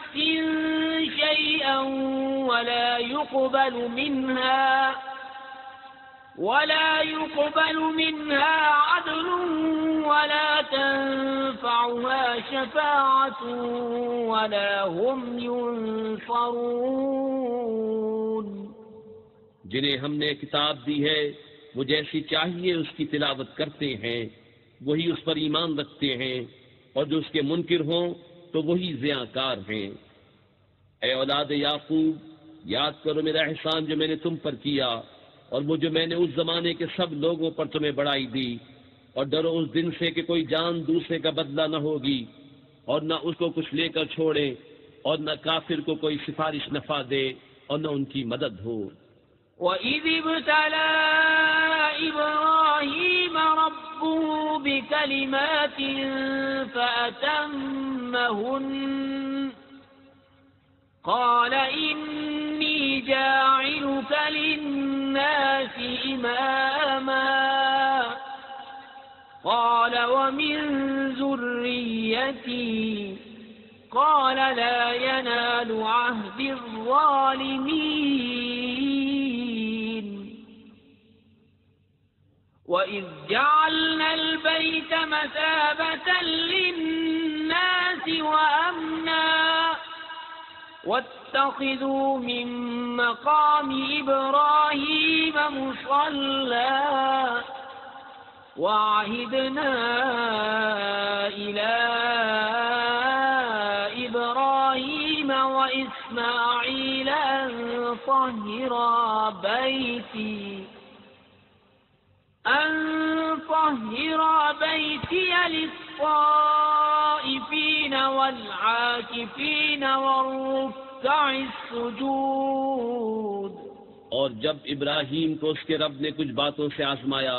شيئا ولا يقبل منها عدل ولا تنفعها شفاعة ولا هم ينصرون۔
جنہیں ہم نے کتاب دی ہے وہ جیسی چاہیے اس کی تلاوت کرتے ہیں، وہی اس پر ایمان رکھتے ہیں، اور جو اس کے منکر ہوں تو وہی زیاں کار ہیں۔ اے اولاد یعقوب، یاد کرو میرا احسان جو میں نے تم پر کیا، اور وہ جو میں نے اس زمانے کے سب لوگوں پر تمہیں بڑائی دی، اور ڈرو اس دن سے کہ کوئی جان دوسرے کا بدلہ نہ ہوگی، اور نہ اس کو کچھ لے کر چھوڑے، اور نہ کافر کو کوئی سفارش نفع دے، اور نہ ان کی مدد ہو۔
وَإِذِ ابْتَلَى إِبْرَاهِيمَ رَبُّهُ بِكَلِمَاتٍ فَأَتَمَّهُنَّ قَالَ إِنِّي جَاعِلُكَ لِلنَّاسِ إِمَامًا قَالَ وَمِن ذُرِّيَّتِي قَالَ لَا يَنَالُ عَهْدِ الظَّالِمِينَ وَإِذْ جَعَلْنَا الْبَيْتَ مَثَابَةً لِلنَّاسِ وَأَمْنًا وَاتَّخِذُوا مِن مَّقَامِ إِبْرَاهِيمَ مُصَلًّى وَعَهِدْنَا إِلَىٰ إِبْرَاهِيمَ وَإِسْمَاعِيلَ أَن طهر بيتي للطائفين والعاكفين والركع السجود.
اور جب ابراہیم کو اس کے رب نے کچھ باتوں سے آزمایا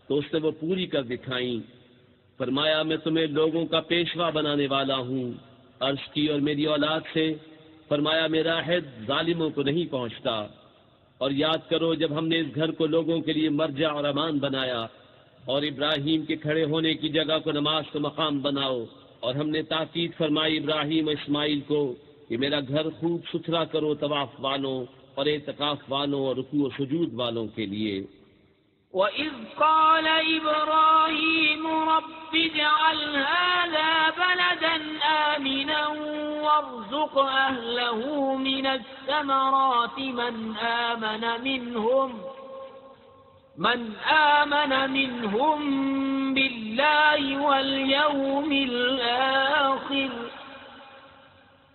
تو اس نے وہ پوری کر دکھائیں. فرمایا میں تمہیں لوگوں کا پیشوا بنانے والا ہوں. عرض کی اور میری اولاد سے. فرمایا میرا عہد ظالموں کو نہیں پہنچتا. اور یاد کرو جب ہم نے اس گھر کو لوگوں کے لیے مرجع اور امان بنایا اور ابراہیم کے کھڑے ہونے کی جگہ کو نماز کا مقام بناؤ. اور ہم نے تاکید فرمائی ابراہیم و اسماعیل کو کہ میرا گھر خوب ستھرا کرو طواف والوں اور اعتکاف والوں اور رکوع و سجود والوں کے لیے.
وَإِذْ قَالَ إِبْرَاهِيمُ رَبِّ اجْعَلْ هَذَا بَلَدًا آمِنًا وَارْزُقْ أَهْلَهُ مِنَ الثَّمَرَاتِ مَنْ آمَنَ مِنْهُمْ بِاللَّهِ وَالْيَوْمِ الْآخِرِ.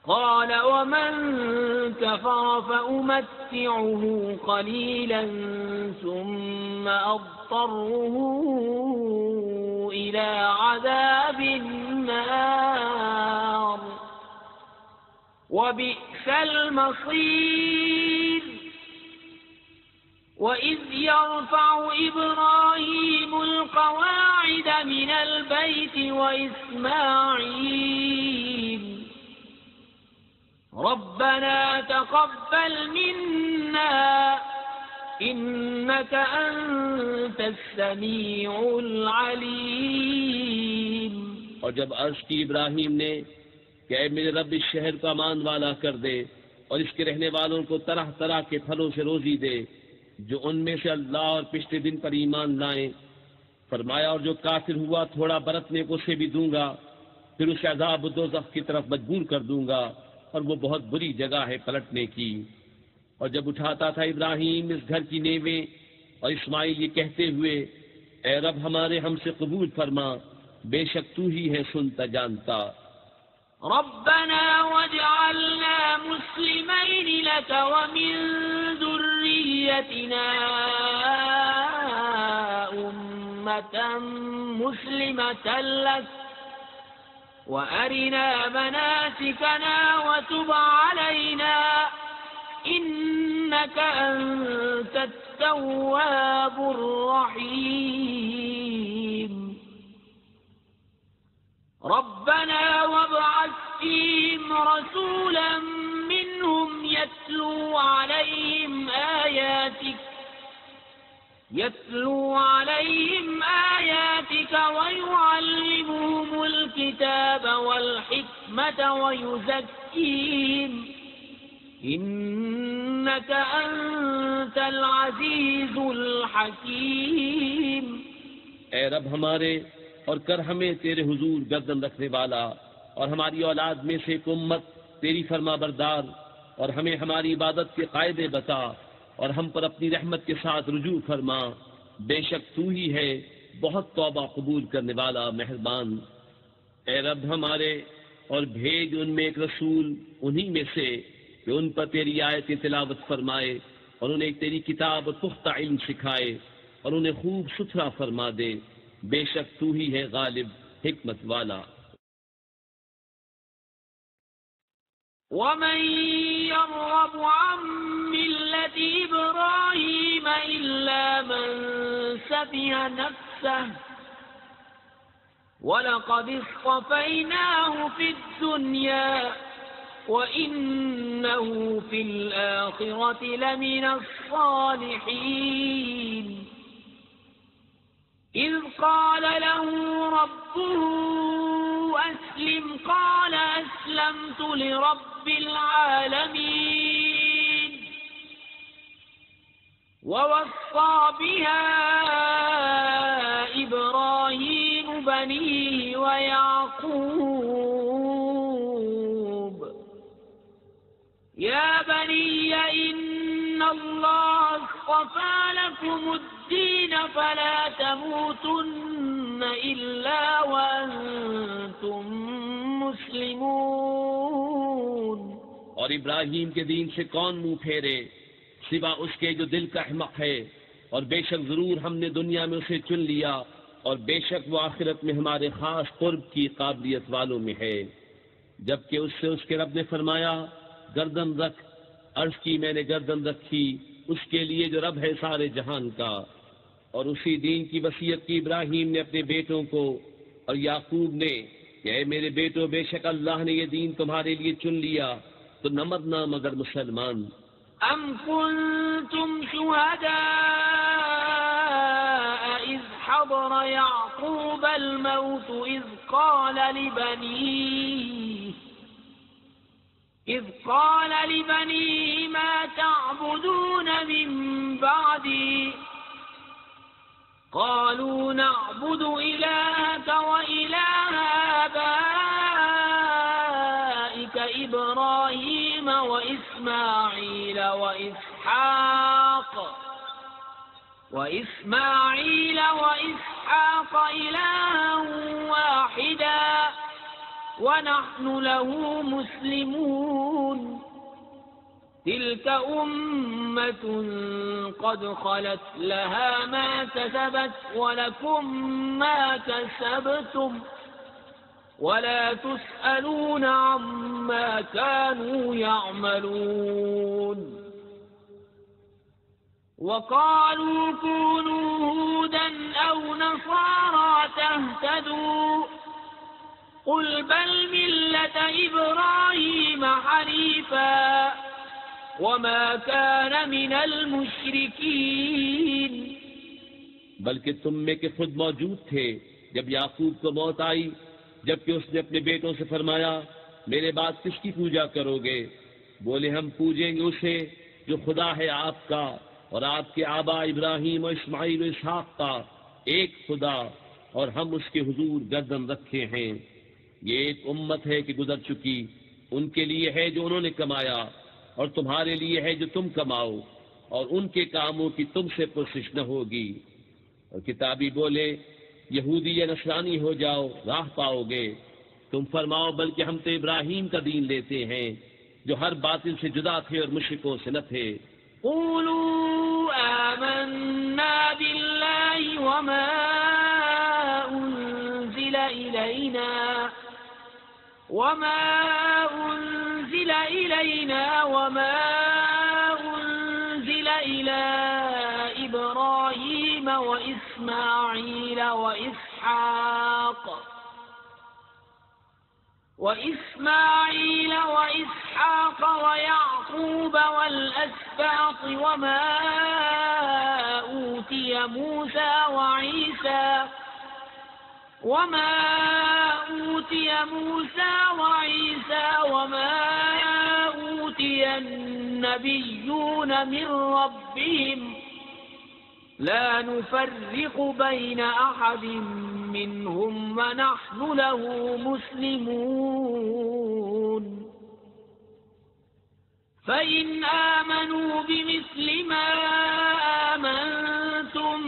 قال ومن كفر فأمتعه قليلا ثم أضطره إلى عذاب النار وبئس المصير. وإذ يرفع إبراهيم القواعد من البيت وإسماعيل ربنا تقبل منا إنك أنت السميع العليم.
اور جب عرض کی ابراہیم نے کہ اے میرے رب اس شہر کو امان والا کر دے اور اس کے رہنے والوں کو طرح طرح کے پھلوں سے روزی دے جو ان میں سے اللہ اور پچھلے دن پر ایمان لائیں. فرمایا اور جو کافر ہوا تھوڑا برتنے کو اسے بھی دوں گا پھر اسے عذاب دوزخ کی طرف مجبور کر دوں گا اور وہ بہت بری جگہ ہے پلٹنے کی. اور جب اٹھاتا تھا ابراہیم اس گھر کی نیویں اور اسماعیل یہ کہتے ہوئے اے رب ہمارے ہم سے قبول فرما بے شک تو ہی ہے سنتا جانتا.
ربنا واجعلنا مسلمين لك ومن ذريتنا أمة مسلمة لك وأرنا مناسكنا وتب علينا إنك أنت التواب الرحيم. ربنا وابعث فيهم رسولا منهم يتلو عليهم آياتك ويعلمهم الكتاب والحكمة ويزكيهم إنك أنت العزيز الحكيم.
اے رب ہمارے اور کر ہمیں تیرے حضور گردن رکھنے والا اور ہماری اولاد میں سے ایک امت تیری فرما بردار اور ہمیں ہماری عبادت کے قاعدے بتا اور ہم پر اپنی رحمت کے ساتھ رجوع فرما بے شک تو ہی ہے بہت توبہ قبول کرنے والا مہربان. اے رب ہمارے اور بھیج ان میں ایک رسول انہی میں سے کہ ان پر تیری آیت تلاوت فرمائے اور انہیں تیری کتاب اور پختہ علم سکھائے اور انہیں خوب ستھرا فرما دے بے شک تو ہی ہے غالب حکمت والا.
ومن يرغب عن ملة إبراهيم إلا من سفه نفسه ولقد اصطفيناه في الدنيا وإنه في الآخرة لمن الصالحين. إذ قال له ربه أسلم قال أسلمت لرب العالمين. ووصى بها إبراهيم بنيه ويعقوب يا بني إن الله اصطفى لكم الدين فلا تموتن إلا وأنتم مسلمون.
اور ابراہیم کے دین سے کون منہ پھیرے سوا اس کے جو دل کا احمق ہے، اور بے شک ضرور ہم نے دنیا میں اسے چن لیا، اور بے شک وہ آخرت میں ہمارے خاص قرب کی قابلیت والوں میں ہے۔ جبکہ اس سے اس کے رب نے فرمایا گردن رکھ، عرض کی میں نے گردن رکھی اس کے لیے جو رب ہے سارے جہان کا، اور اسی دین کی وصیت کی ابراہیم نے اپنے بیٹوں کو اور یعقوب نے کہ اے میرے بیٹو بے شک اللہ نے یہ دین تمہارے لیے چن لیا تو نہ مرنا مگر مسلمان۔
أم كنتم شهداء إذ حضر يعقوب الموت إذ قال لبنيه ما تعبدون من بعدي قالوا نعبد إلهك وإله آبائك إبراهيم وإسماعيل وإسحاق إلها واحدا ونحن له مسلمون تلك أمة قد خلت لها ما كسبت ولكم ما كسبتم ولا تسألون عما كانوا يعملون وقالوا كونوا هودا أو نصارى تهتدوا قل بل ملة إبراهيم حنيفا وما كان من المشركين۔
بلکہ تم میں کہ خود موجود تھے جب یعقوب کو موت آئی، جبکہ اس نے اپنے بیٹوں سے فرمایا میرے بعد کس کی پوجا کرو گے؟ بولے ہم پوجیں گے اسے جو خدا ہے آپ کا اور آپ کے آبا ابراہیم و اسماعیل و اسحاق کا، ایک خدا، اور ہم اس کے حضور گردن رکھے ہیں۔ یہ ایک امت ہے کہ گزر چکی، ان کے لیے ہے جو انہوں نے کمایا اور تمہارے لیے ہے جو تم کماؤ، اور ان کے کاموں کی تم سے پرسش نہ ہوگی۔ اور کتابی بولے یہودی یا نصرانی ہو جاؤ راہ پاؤ گے، تم فرماؤ بلکہ ہم تو ابراہیم کا دین لیتے ہیں جو ہر باطل سے جدا تھے اور مشرکوں سے نہ تھے۔
قولوا آمنا بالله وما أنزل إلينا وما أنزل إلى إبراهيم وإسماعيل وإسحاق ويعقوب والأسباط وما أوتي موسى وعيسى وما أوتي النبيون من ربهم لا نفرق بين أحد منهم ونحن له مسلمون فإن آمنوا بمثل ما آمنتم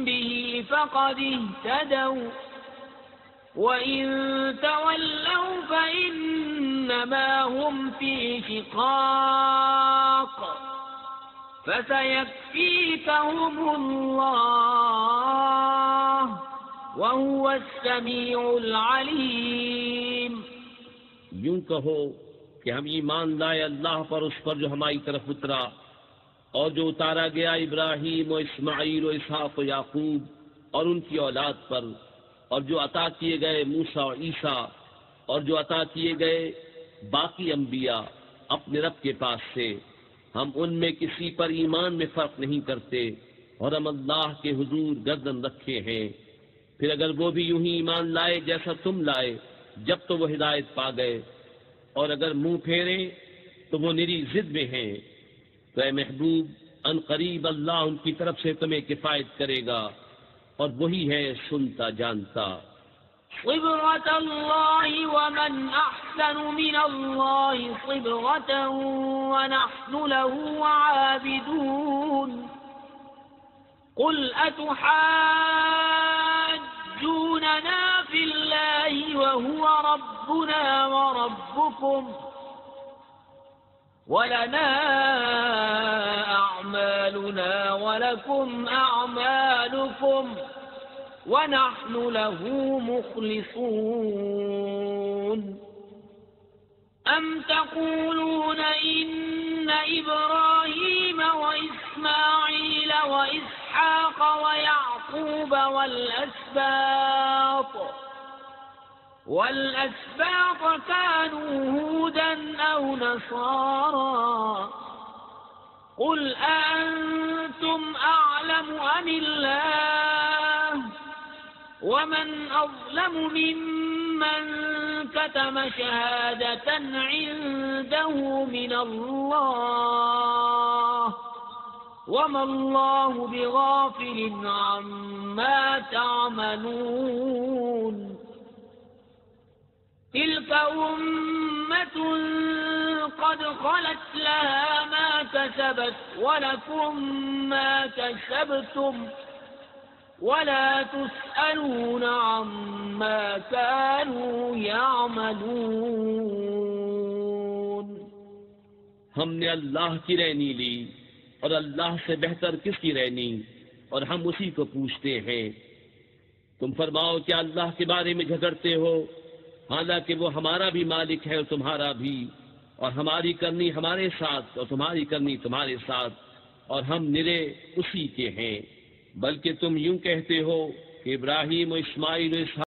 به فقد اهتدوا وإن تولوا فإنما هم في شقاق فسيكفيكهم الله وهو السميع العليم۔
یوں کہو کہ ہم ایمان لائے اللہ پر، اس پر جو ہماری طرف اترا اور جو اتارا گیا ابراہیم و اسماعیل و اسحاق و یعقوب اور ان کی اولاد پر، اور جو عطا کیے گئے موسیٰ و عیسیٰ اور جو عطا کیے گئے باقی انبیاء اپنے رب کے پاس سے، ہم ان میں کسی پر ایمان میں فرق نہیں کرتے اور ہم اللہ کے حضور گردن رکھے ہیں۔ پھر اگر وہ بھی یوں ہی ایمان لائے جیسا تم لائے جب تو وہ ہدایت پا گئے، اور اگر منہ پھیرے تو وہ نری ضد میں ہیں، تو اے محبوب ان قریب اللہ ان کی طرف سے تمہیں کفایت کرے گا اور وہی ہے سنتا جانتا۔
صبغة الله ومن أحسن من الله صبغة ونحن له عابدون قل أتحاجوننا في الله وهو ربنا وربكم ولنا أعمالنا أعمالنا ولكم أعمالكم ونحن له مخلصون أم تقولون إن إبراهيم وإسماعيل وإسحاق ويعقوب والأسباط كانوا هودا أو نصارى قل أأنتم أعلم أم الله ومن أظلم ممن كتم شهادة عنده من الله وما الله بغافل عما تعملون تلك أمة قد خلت لها ما كسبت ولكم ما كسبتم ولا تسألون عما كانوا يعملون
ہم نے اللہ کی رہنی لی اور اللہ سے بہتر کس کی رہنی اور ہم اسی کو پوچھتے ہیں تم فرماؤ کیا اللہ کے بارے میں جھگڑتے ہو حالانکہ وہ ہمارا بھی مالک ہے اور تمہارا بھی اور ہماری کرنی ہمارے ساتھ اور تمہاری کرنی تمہارے ساتھ اور ہم نرے اسی کے ہیں بلکہ تم یوں کہتے ہو کہ ابراہیم و اسماعیل و اسحاق